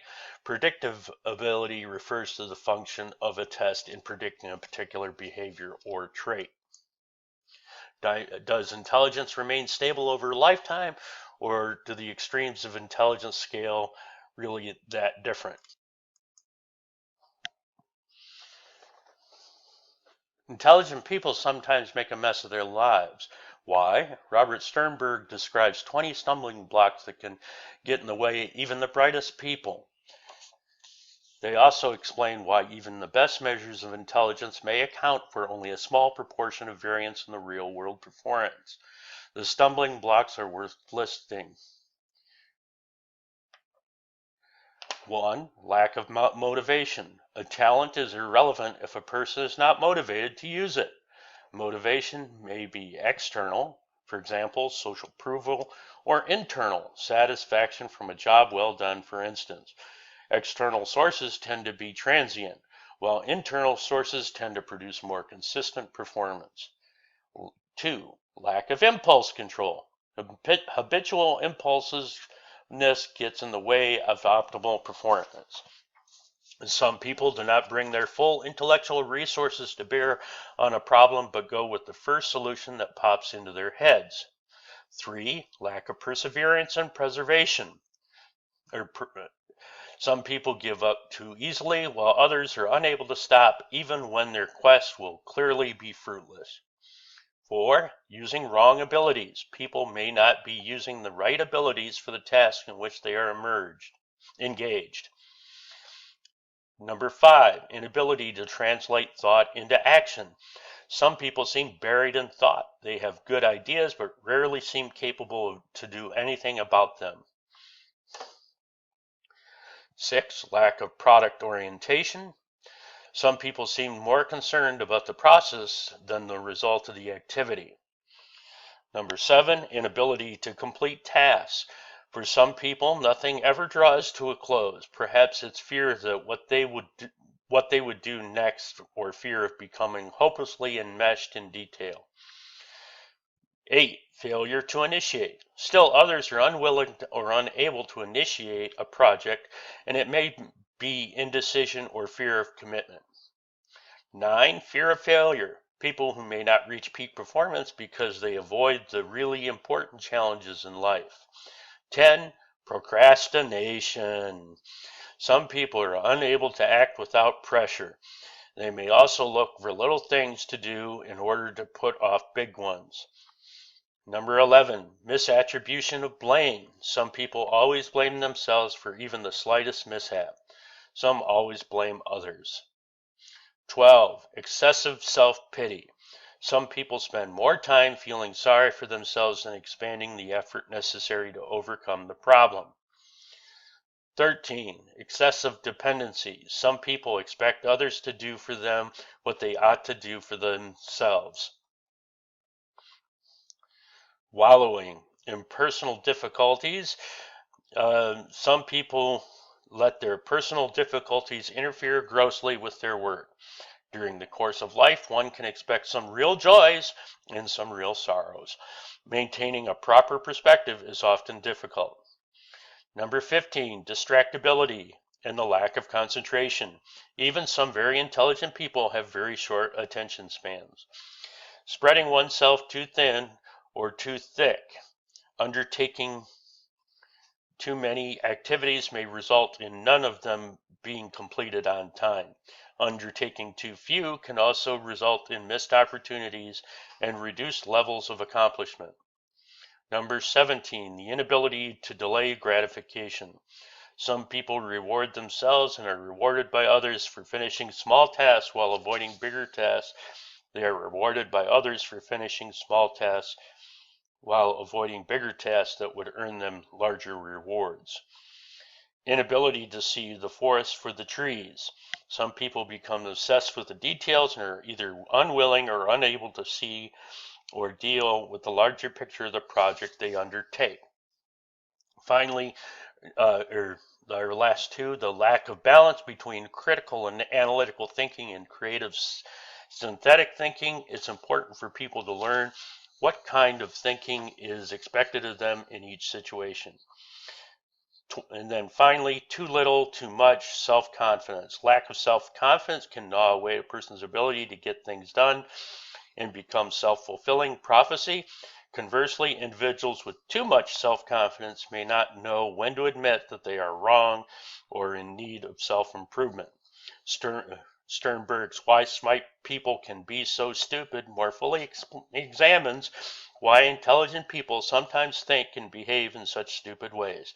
Predictive ability refers to the function of a test in predicting a particular behavior or trait. Does intelligence remain stable over a lifetime, or do the extremes of intelligence scale really that different? Intelligent people sometimes make a mess of their lives. Why? Robert Sternberg describes 20 stumbling blocks that can get in the way even the brightest people. They also explain why even the best measures of intelligence may account for only a small proportion of variance in the real world performance. The stumbling blocks are worth listing. 1. Lack of motivation. A talent is irrelevant if a person is not motivated to use it. Motivation may be external, for example, social approval, or internal, satisfaction from a job well done, for instance. External sources tend to be transient, while internal sources tend to produce more consistent performance. 2. Lack of impulse control. Habitual impulsiveness gets in the way of optimal performance. Some people do not bring their full intellectual resources to bear on a problem, but go with the first solution that pops into their heads. 3. Lack of perseverance and preservation. Some people give up too easily, while others are unable to stop even when their quest will clearly be fruitless. 4. Using wrong abilities. People may not be using the right abilities for the task in which they are engaged. Number 5, inability to translate thought into action. Some people seem buried in thought. They have good ideas, but rarely seem capable to do anything about them. 6, lack of product orientation. Some people seem more concerned about the process than the result of the activity. Number 7, inability to complete tasks. For some people, nothing ever draws to a close. Perhaps it's fear that what they would do next, or fear of becoming hopelessly enmeshed in detail. 8, failure to initiate. Still others are unwilling or unable to initiate a project, and it may be indecision or fear of commitment. 9, fear of failure. People who may not reach peak performance because they avoid the really important challenges in life. 10. Procrastination. Some people are unable to act without pressure. They may also look for little things to do in order to put off big ones. Number 11, misattribution of blame. Some people always blame themselves for even the slightest mishap. Some always blame others. 12, excessive self-pity. Some people spend more time feeling sorry for themselves than expanding the effort necessary to overcome the problem. 13, excessive dependency. Some people expect others to do for them what they ought to do for themselves. Wallowing in personal difficulties. Some people let their personal difficulties interfere grossly with their work. During the course of life, one can expect some real joys and some real sorrows. Maintaining a proper perspective is often difficult. Number 15, distractibility and the lack of concentration. Even some very intelligent people have very short attention spans. Spreading oneself too thin or too thick. Undertaking too many activities may result in none of them being completed on time. Undertaking too few can also result in missed opportunities and reduced levels of accomplishment. Number 17, the inability to delay gratification. Some people reward themselves and are rewarded by others for finishing small tasks while avoiding bigger tasks. They are rewarded by others for finishing small tasks while avoiding bigger tasks that would earn them larger rewards. Inability to see the forest for the trees. Some people become obsessed with the details and are either unwilling or unable to see or deal with the larger picture of the project they undertake. Finally, our last two, the lack of balance between critical and analytical thinking and creative synthetic thinking. It's important for people to learn what kind of thinking is expected of them in each situation. And then finally, too little, too much self-confidence. Lack of self-confidence can gnaw away a person's ability to get things done and become self-fulfilling prophecy. Conversely, individuals with too much self-confidence may not know when to admit that they are wrong or in need of self-improvement. Sternberg's Why Smart People Can Be So Stupid more fully examines why intelligent people sometimes think and behave in such stupid ways.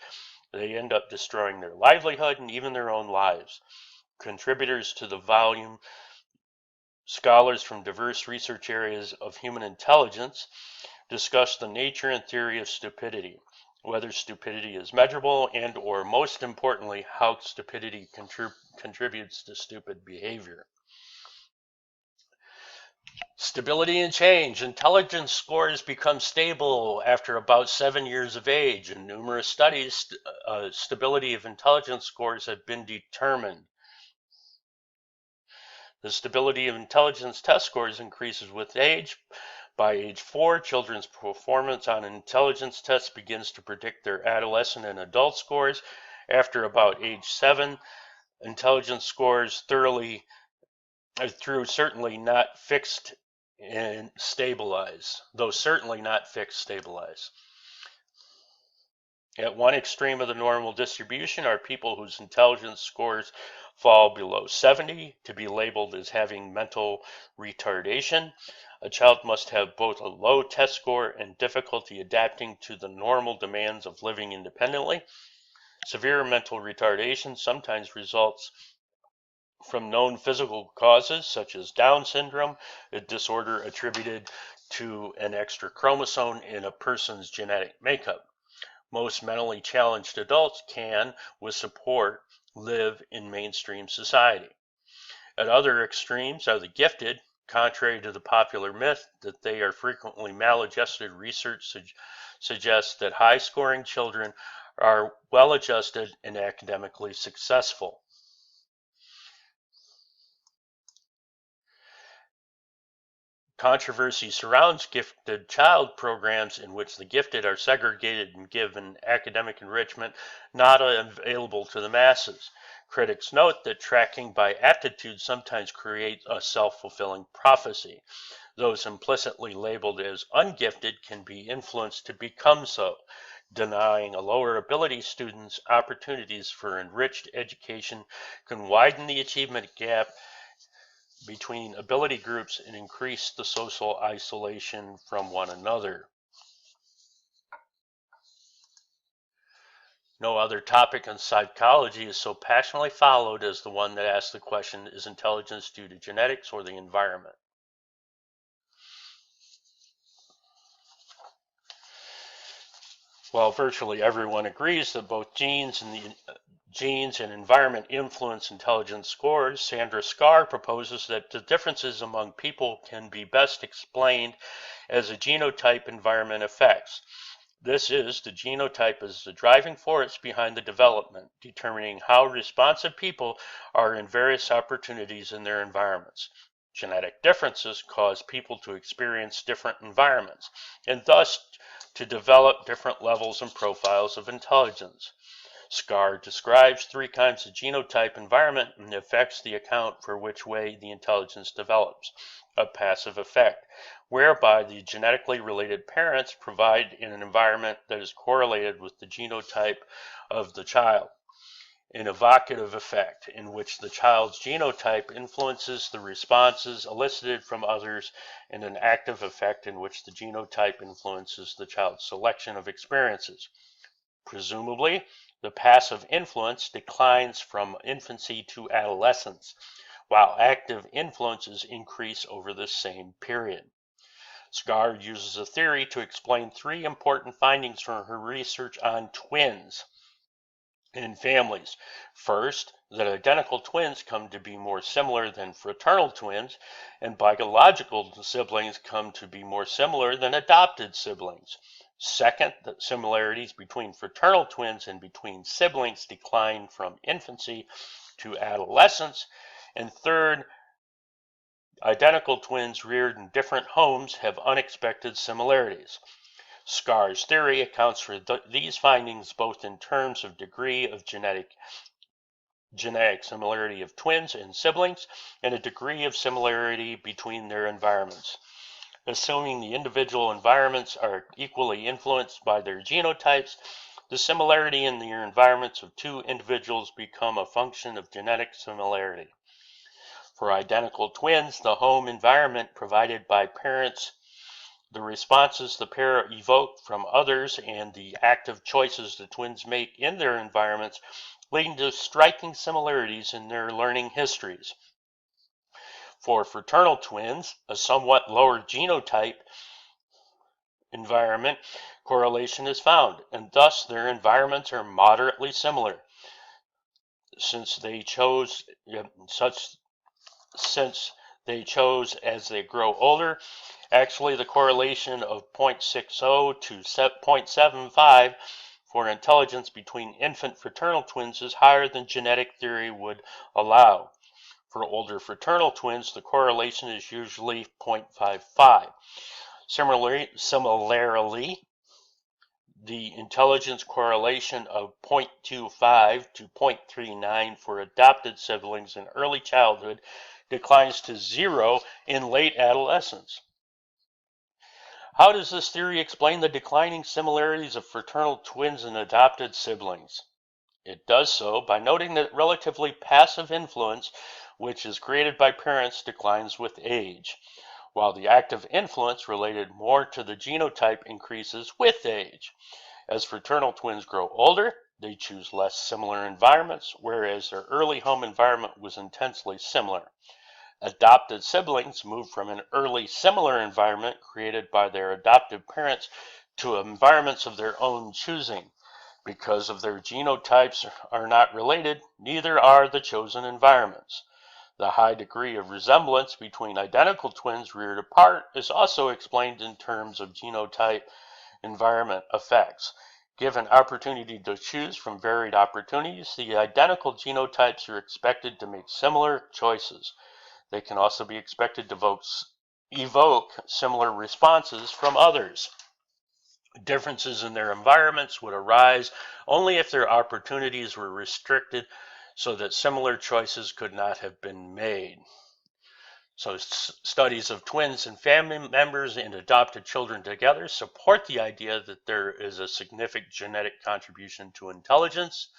They end up destroying their livelihood and even their own lives. Contributors to the volume, scholars from diverse research areas of human intelligence, discuss the nature and theory of stupidity, whether stupidity is measurable and, or most importantly, how stupidity contributes to stupid behavior. Stability and change. Intelligence scores become stable after about 7 years of age. In numerous studies, stability of intelligence scores have been determined. The stability of intelligence test scores increases with age. By age 4, children's performance on intelligence tests begins to predict their adolescent and adult scores. After about age 7, intelligence scores through certainly not fixed and stabilize, though certainly not fixed, stabilize. At one extreme of the normal distribution are people whose intelligence scores fall below 70 to be labeled as having mental retardation. A child must have both a low test score and difficulty adapting to the normal demands of living independently. Severe mental retardation sometimes results from known physical causes such as Down syndrome, a disorder attributed to an extra chromosome in a person's genetic makeup. Most mentally challenged adults can, with support, live in mainstream society. At other extremes are the gifted. Contrary to the popular myth that they are frequently maladjusted, research suggests that high-scoring children are well-adjusted and academically successful. Controversy surrounds gifted child programs in which the gifted are segregated and given academic enrichment not available to the masses. Critics note that tracking by aptitude sometimes creates a self-fulfilling prophecy. Those implicitly labeled as ungifted can be influenced to become so, denying a lower ability students opportunities for enriched education can widen the achievement gap between ability groups and increase the social isolation from one another. No other topic in psychology is so passionately followed as the one that asks the question, is intelligence due to genetics or the environment? While virtually everyone agrees that both genes and environment influence intelligence scores, Sandra Scar proposes that the differences among people can be best explained as a genotype environment effects. This is, the genotype is the driving force behind the development, determining how responsive people are in various opportunities in their environments. Genetic differences cause people to experience different environments, and thus to develop different levels and profiles of intelligence. Scar describes 3 kinds of genotype environment and affects the account for which way the intelligence develops. A passive effect, whereby the genetically related parents provide in an environment that is correlated with the genotype of the child. An evocative effect, in which the child's genotype influences the responses elicited from others, and an active effect in which the genotype influences the child's selection of experiences. Presumably, the passive influence declines from infancy to adolescence, while active influences increase over the same period. Scar uses a theory to explain 3 important findings from her research on twins in families. First, that identical twins come to be more similar than fraternal twins, and biological siblings come to be more similar than adopted siblings. Second, that similarities between fraternal twins and between siblings decline from infancy to adolescence. And third, identical twins reared in different homes have unexpected similarities. Scar's theory accounts for these findings both in terms of degree of genetic similarity of twins and siblings, and a degree of similarity between their environments. Assuming the individual environments are equally influenced by their genotypes, the similarity in the environments of 2 individuals become a function of genetic similarity. For identical twins, the home environment provided by parents, the responses the pair evoke from others, and the active choices the twins make in their environments leading to striking similarities in their learning histories. For fraternal twins, a somewhat lower genotype environment correlation is found, and thus their environments are moderately similar. Since they chose as they grow older, actually the correlation of 0.60 to 0.75 for intelligence between infant fraternal twins is higher than genetic theory would allow. For older fraternal twins, the correlation is usually 0.55. Similarly, the intelligence correlation of 0.25 to 0.39 for adopted siblings in early childhood declines to 0 in late adolescence. How does this theory explain the declining similarities of fraternal twins and adopted siblings? It does so by noting that relatively passive influence, which is created by parents, declines with age, while the active influence related more to the genotype increases with age. As fraternal twins grow older, they choose less similar environments, whereas their early home environment was intensely similar. Adopted siblings move from an early similar environment created by their adoptive parents to environments of their own choosing. Because of their genotypes are not related, neither are the chosen environments. The high degree of resemblance between identical twins reared apart is also explained in terms of genotype environment effects. Given opportunity to choose from varied opportunities, the identical genotypes are expected to make similar choices. They can also be expected to evoke similar responses from others. Differences in their environments would arise only if their opportunities were restricted so that similar choices could not have been made. So studies of twins and family members and adopted children together support the idea that there is a significant genetic contribution to intelligence.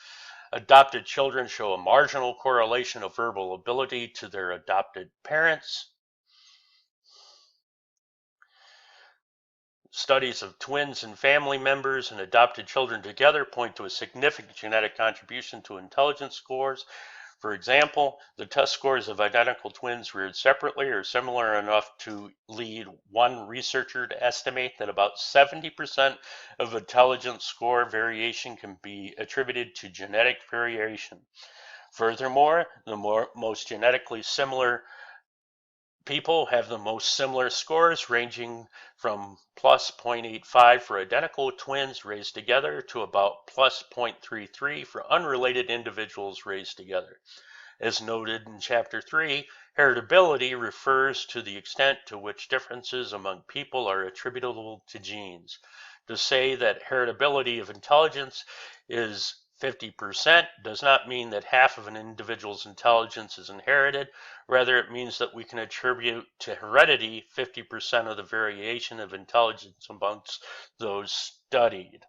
Adopted children show a marginal correlation of verbal ability to their adopted parents. Studies of twins and family members and adopted children together point to a significant genetic contribution to intelligence scores. For example, the test scores of identical twins reared separately are similar enough to lead one researcher to estimate that about 70% of intelligence score variation can be attributed to genetic variation. Furthermore, the most genetically similar people have the most similar scores, ranging from plus 0.85 for identical twins raised together to about plus 0.33 for unrelated individuals raised together. As noted in Chapter 3, heritability refers to the extent to which differences among people are attributable to genes. To say that heritability of intelligence is 50% does not mean that half of an individual's intelligence is inherited. Rather, it means that we can attribute to heredity 50% of the variation of intelligence amongst those studied.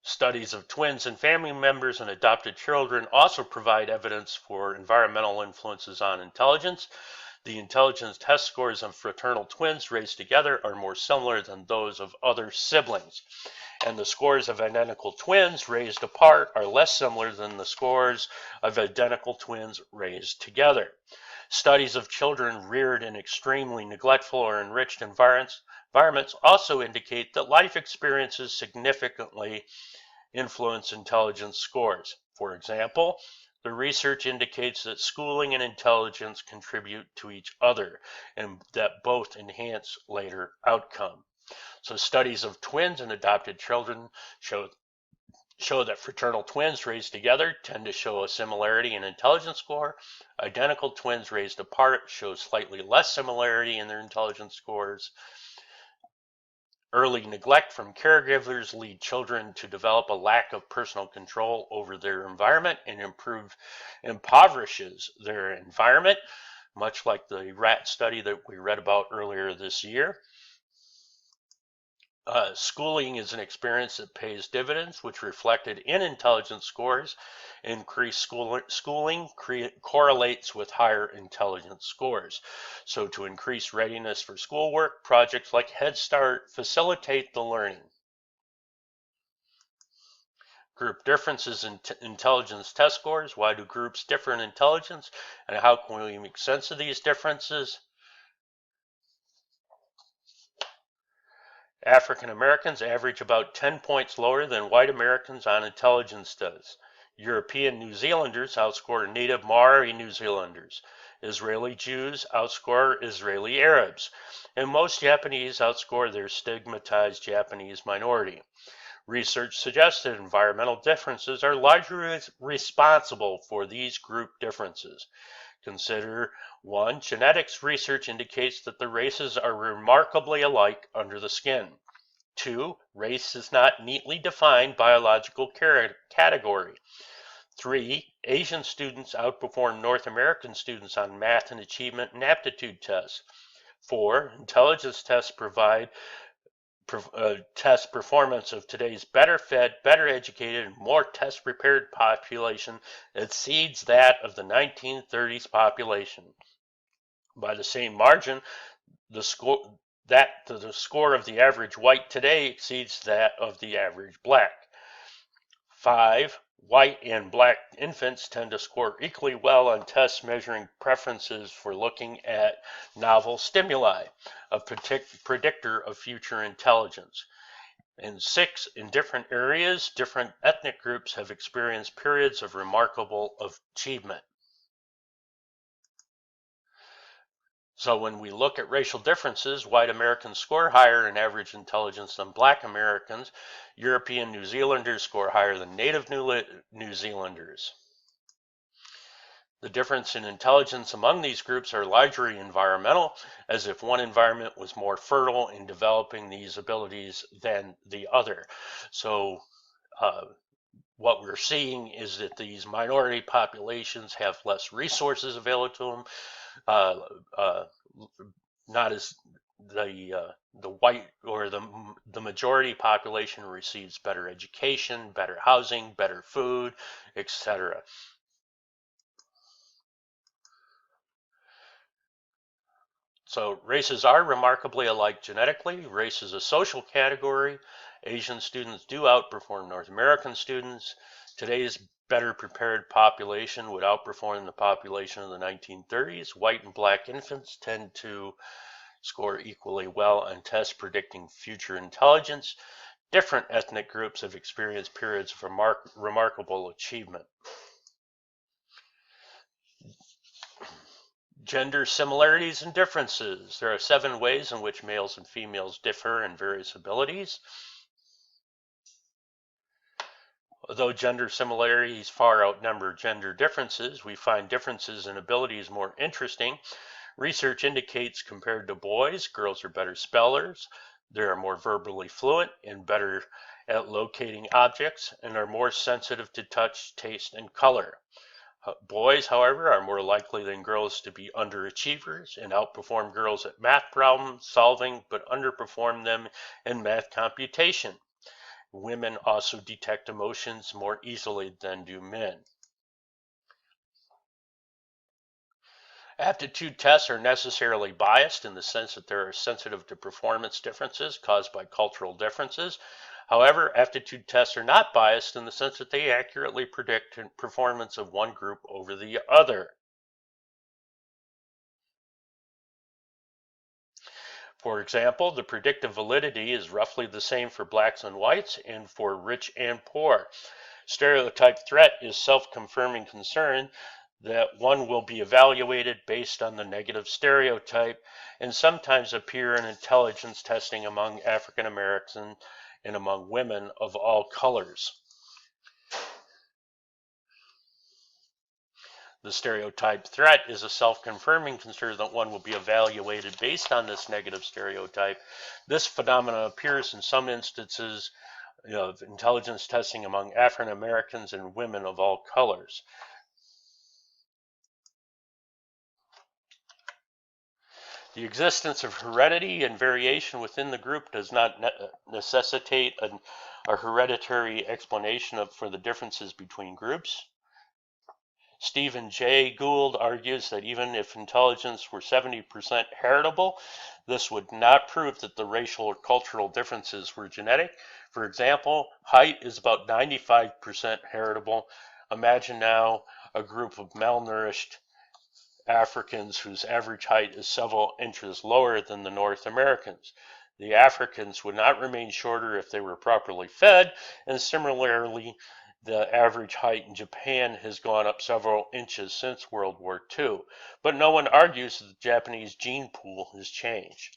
Studies of twins and family members and adopted children also provide evidence for environmental influences on intelligence. The intelligence test scores of fraternal twins raised together are more similar than those of other siblings, and the scores of identical twins raised apart are less similar than the scores of identical twins raised together. Studies of children reared in extremely neglectful or enriched environments also indicate that life experiences significantly influence intelligence scores. For example, the research indicates that schooling and intelligence contribute to each other and that both enhance later outcome. So studies of twins and adopted children show that fraternal twins raised together tend to show a similarity in intelligence score. Identical twins raised apart show slightly less similarity in their intelligence scores. Early neglect from caregivers lead children to develop a lack of personal control over their environment and impoverishes their environment, much like the rat study that we read about earlier this year. Schooling is an experience that pays dividends, which reflected in intelligence scores. Increased schooling correlates with higher intelligence scores. So to increase readiness for schoolwork, projects like Head Start facilitate the learning. Group differences in intelligence test scores. Why do groups differ in intelligence, and how can we make sense of these differences? African Americans average about 10 points lower than white Americans on intelligence tests. European New Zealanders outscore native Maori New Zealanders. Israeli Jews outscore Israeli Arabs. And most Japanese outscore their stigmatized Japanese minority. Research suggests that environmental differences are largely responsible for these group differences. Consider 1. Genetics research indicates that the races are remarkably alike under the skin. 2. Race is not neatly defined biological category. 3. Asian students outperform North American students on math and achievement and aptitude tests. 4. Intelligence tests test performance of today's better fed, better educated, and more test prepared population exceeds that of the 1930s population. By the same margin, the score of the average white today exceeds that of the average black. 5. White and black infants tend to score equally well on tests measuring preferences for looking at novel stimuli, a predictor of future intelligence. And 6, in different areas, different ethnic groups have experienced periods of remarkable achievement. So when we look at racial differences, white Americans score higher in average intelligence than black Americans. European New Zealanders score higher than native New Zealanders. The difference in intelligence among these groups are largely environmental, as if one environment was more fertile in developing these abilities than the other. So what we're seeing is that these minority populations have less resources available to them, not as the white or the majority population receives better education, better housing, better food, etc. So races are remarkably alike genetically. Race is a social category. Asian students do outperform North American students. Today's better prepared population would outperform the population of the 1930s. White and black infants tend to score equally well on tests predicting future intelligence. Different ethnic groups have experienced periods of remarkable achievement. Gender similarities and differences. There are 7 ways in which males and females differ in various abilities. Although gender similarities far outnumber gender differences, we find differences in abilities more interesting. Research indicates compared to boys, girls are better spellers, they are more verbally fluent and better at locating objects, and are more sensitive to touch, taste, and color. Boys, however, are more likely than girls to be underachievers and outperform girls at math problem solving, but underperform them in math computation. Women also detect emotions more easily than do men. Aptitude tests are necessarily biased in the sense that they are sensitive to performance differences caused by cultural differences. However, aptitude tests are not biased in the sense that they accurately predict performance of one group over the other. For example, the predictive validity is roughly the same for blacks and whites and for rich and poor. Stereotype threat is self-confirming concern that one will be evaluated based on the negative stereotype, and sometimes appear in intelligence testing among African Americans and among women of all colors. The stereotype threat is a self-confirming concern that one will be evaluated based on this negative stereotype. This phenomenon appears in some instances of intelligence testing among African Americans and women of all colors. The existence of heredity and variation within the group does not necessitate a hereditary explanation for the differences between groups. Stephen J. Gould argues that even if intelligence were 70% heritable, this would not prove that the racial or cultural differences were genetic. For example, height is about 95% heritable. Imagine now a group of malnourished Africans whose average height is several inches lower than the North Americans. The Africans would not remain shorter if they were properly fed, and similarly, the average height in Japan has gone up several inches since World War II. But no one argues that the Japanese gene pool has changed.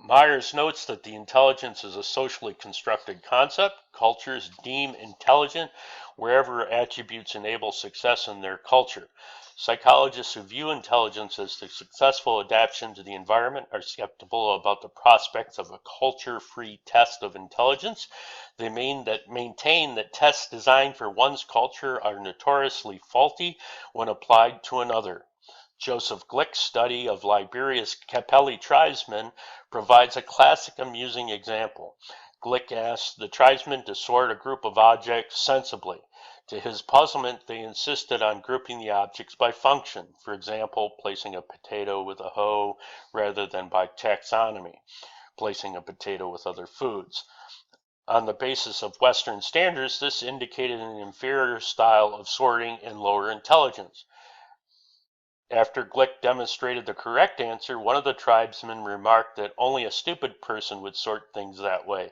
Myers notes that the intelligence is a socially constructed concept. Cultures deem intelligent wherever attributes enable success in their culture. Psychologists who view intelligence as the successful adaptation to the environment are skeptical about the prospects of a culture-free test of intelligence. They maintain that tests designed for one's culture are notoriously faulty when applied to another. Joseph Glick's study of Liberia's Capelli tribesmen provides a classic amusing example. Glick asked the tribesmen to sort a group of objects sensibly. To his puzzlement, they insisted on grouping the objects by function, for example, placing a potato with a hoe rather than by taxonomy, placing a potato with other foods. On the basis of Western standards, this indicated an inferior style of sorting and lower intelligence. After Glick demonstrated the correct answer, one of the tribesmen remarked that only a stupid person would sort things that way.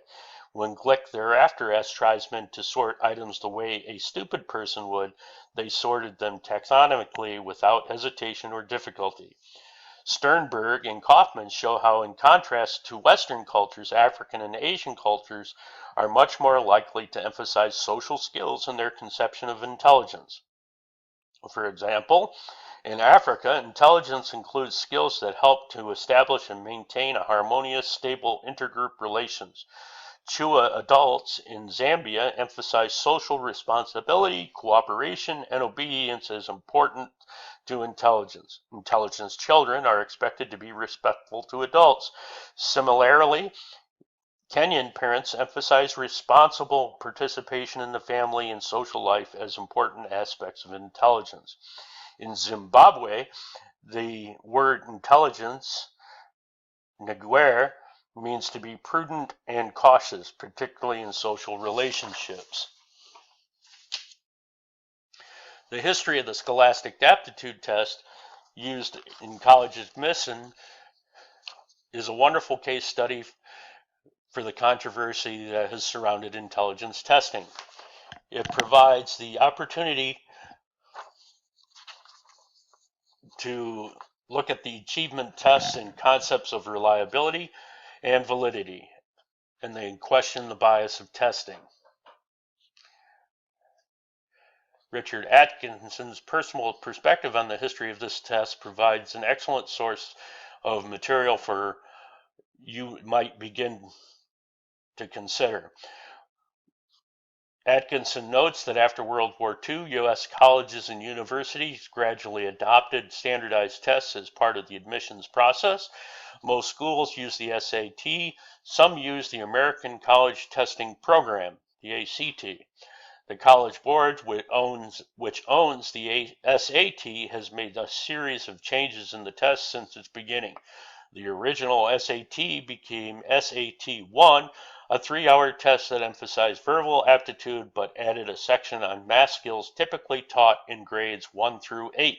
When Glick thereafter asked tribesmen to sort items the way a stupid person would, they sorted them taxonomically without hesitation or difficulty. Sternberg and Kaufman show how, in contrast to Western cultures, African and Asian cultures are much more likely to emphasize social skills in their conception of intelligence. For example, in Africa, intelligence includes skills that help to establish and maintain a harmonious, stable intergroup relations. Chua adults in Zambia emphasize social responsibility, cooperation, and obedience as important to intelligence. Intelligence children are expected to be respectful to adults. Similarly, Kenyan parents emphasize responsible participation in the family and social life as important aspects of intelligence. In Zimbabwe, the word intelligence, Ngwere, means to be prudent and cautious, particularly in social relationships. The history of the scholastic aptitude test used in college admission is a wonderful case study for the controversy that has surrounded intelligence testing. It provides the opportunity to look at the achievement tests and concepts of reliability and validity, and they question the bias of testing. Richard Atkinson's personal perspective on the history of this test provides an excellent source of material for you might begin to consider. Atkinson notes that after World War II, U.S. colleges and universities gradually adopted standardized tests as part of the admissions process. Most schools use the SAT. Some use the American College Testing Program, the ACT. The College Board, which owns the SAT, has made a series of changes in the test since its beginning. The original SAT became SAT-1, a 3-hour test that emphasized verbal aptitude but added a section on math skills typically taught in grades 1 through 8.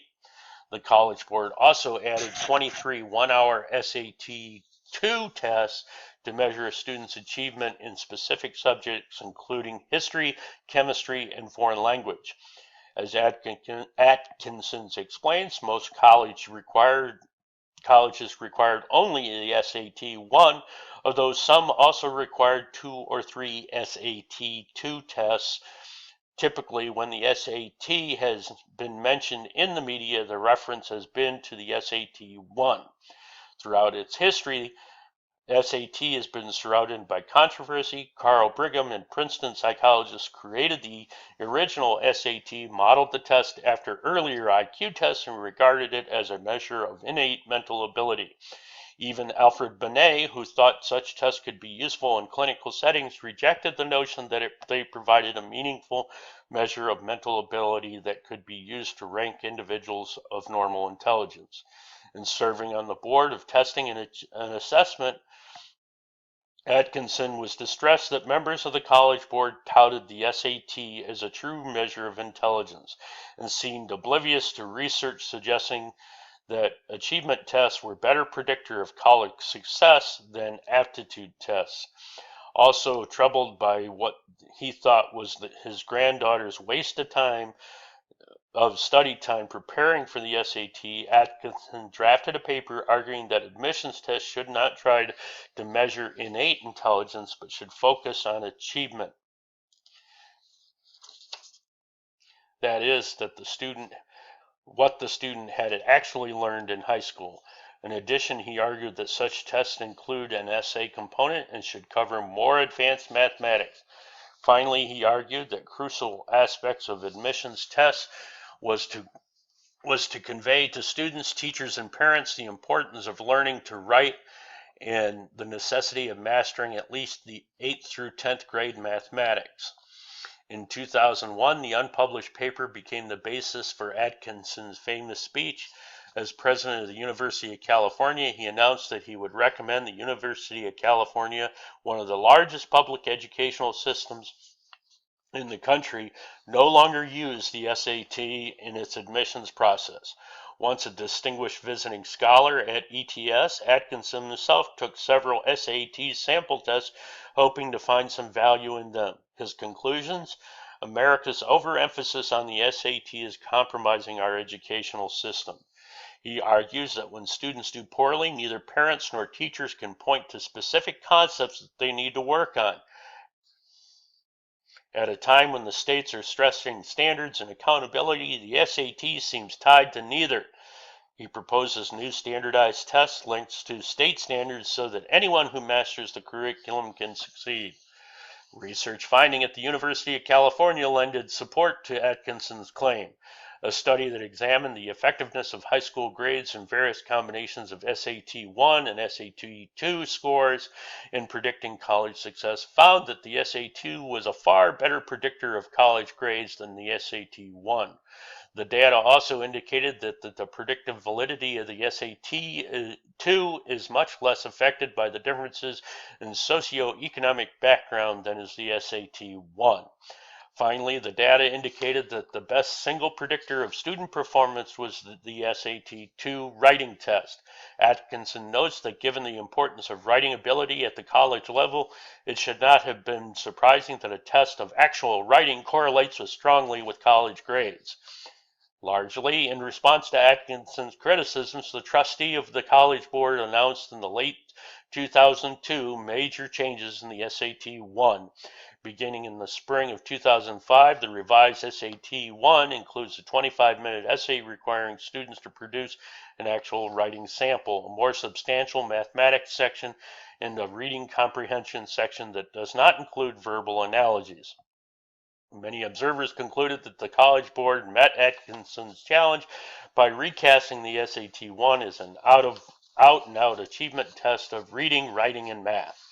The College Board also added 23 1-hour SAT-2 tests to measure a student's achievement in specific subjects, including history, chemistry, and foreign language. As Atkinson explains, most colleges required only the SAT-1, although some also required 2 or 3 SAT-2 tests. Typically, when the SAT has been mentioned in the media, the reference has been to the SAT-1. Throughout its history, SAT has been surrounded by controversy. Carl Brigham and Princeton psychologists created the original SAT, modeled the test after earlier IQ tests, and regarded it as a measure of innate mental ability. Even Alfred Binet, who thought such tests could be useful in clinical settings, rejected the notion that they provided a meaningful measure of mental ability that could be used to rank individuals of normal intelligence. In serving on the board of testing and assessment, Atkinson was distressed that members of the College Board touted the SAT as a true measure of intelligence and seemed oblivious to research suggesting that achievement tests were better predictor of college success than aptitude tests. Also troubled by what he thought was his granddaughter's waste of study time preparing for the SAT, Atkinson drafted a paper arguing that admissions tests should not try to measure innate intelligence, but should focus on achievement. That is, what the student had actually learned in high school. In addition, he argued that such tests include an essay component and should cover more advanced mathematics. Finally, he argued that crucial aspects of admissions tests was to convey to students, teachers, and parents the importance of learning to write and the necessity of mastering at least the 8th through 10th grade mathematics. In 2001, the unpublished paper became the basis for Atkinson's famous speech. As president of the University of California, he announced that he would recommend the University of California, one of the largest public educational systems in the country, no longer use the SAT in its admissions process. Once a distinguished visiting scholar at ETS, Atkinson himself took several SAT sample tests, hoping to find some value in them. His conclusions: America's overemphasis on the SAT is compromising our educational system. He argues that when students do poorly, neither parents nor teachers can point to specific concepts that they need to work on. At a time when the states are stressing standards and accountability, the SAT seems tied to neither. He proposes new standardized tests linked to state standards so that anyone who masters the curriculum can succeed. Research finding at the University of California lended support to Atkinson's claim. A study that examined the effectiveness of high school grades and various combinations of SAT-1 and SAT-2 scores in predicting college success found that the SAT-2 was a far better predictor of college grades than the SAT-1. The data also indicated that the predictive validity of the SAT-2 is much less affected by the differences in socioeconomic background than is the SAT-1. Finally, the data indicated that the best single predictor of student performance was the SAT-2 writing test. Atkinson notes that given the importance of writing ability at the college level, it should not have been surprising that a test of actual writing correlates strongly with college grades. Largely in response to Atkinson's criticisms, the trustee of the College Board announced in the late 2002 major changes in the SAT-1. Beginning in the spring of 2005, the revised SAT-1 includes a 25-minute essay requiring students to produce an actual writing sample, a more substantial mathematics section, and a reading comprehension section that does not include verbal analogies. Many observers concluded that the College Board met Atkinson's challenge by recasting the SAT-1 as an out-and-out achievement test of reading, writing, and math.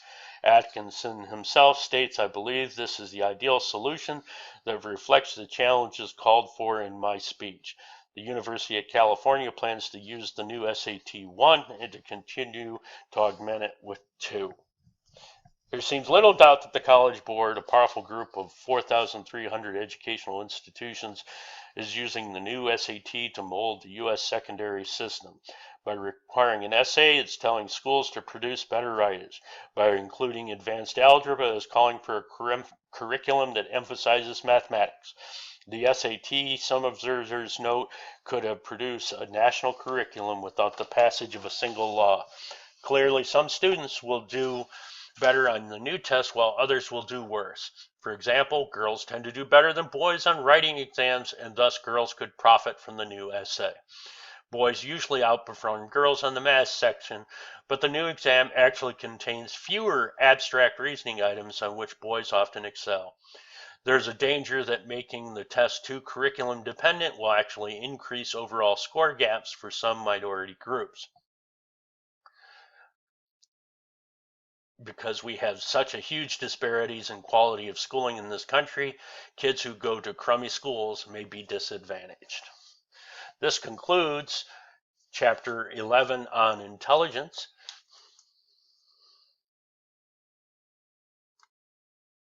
Atkinson himself states, "I believe this is the ideal solution that reflects the challenges called for in my speech." The University of California plans to use the new SAT-1 and to continue to augment it with 2. There seems little doubt that the College Board, a powerful group of 4,300 educational institutions, is using the new SAT to mold the U.S. secondary system. By requiring an essay, it's telling schools to produce better writers. By including advanced algebra, it's calling for a curriculum that emphasizes mathematics. The SAT, some observers note, could have produced a national curriculum without the passage of a single law. Clearly, some students will do better on the new test while others will do worse. For example, girls tend to do better than boys on writing exams, and thus girls could profit from the new essay. Boys usually outperform girls on the math section, but the new exam actually contains fewer abstract reasoning items on which boys often excel. There's a danger that making the test too curriculum dependent will actually increase overall score gaps for some minority groups. Because we have such a huge disparities in quality of schooling in this country, kids who go to crummy schools may be disadvantaged. This concludes Chapter 11 on intelligence.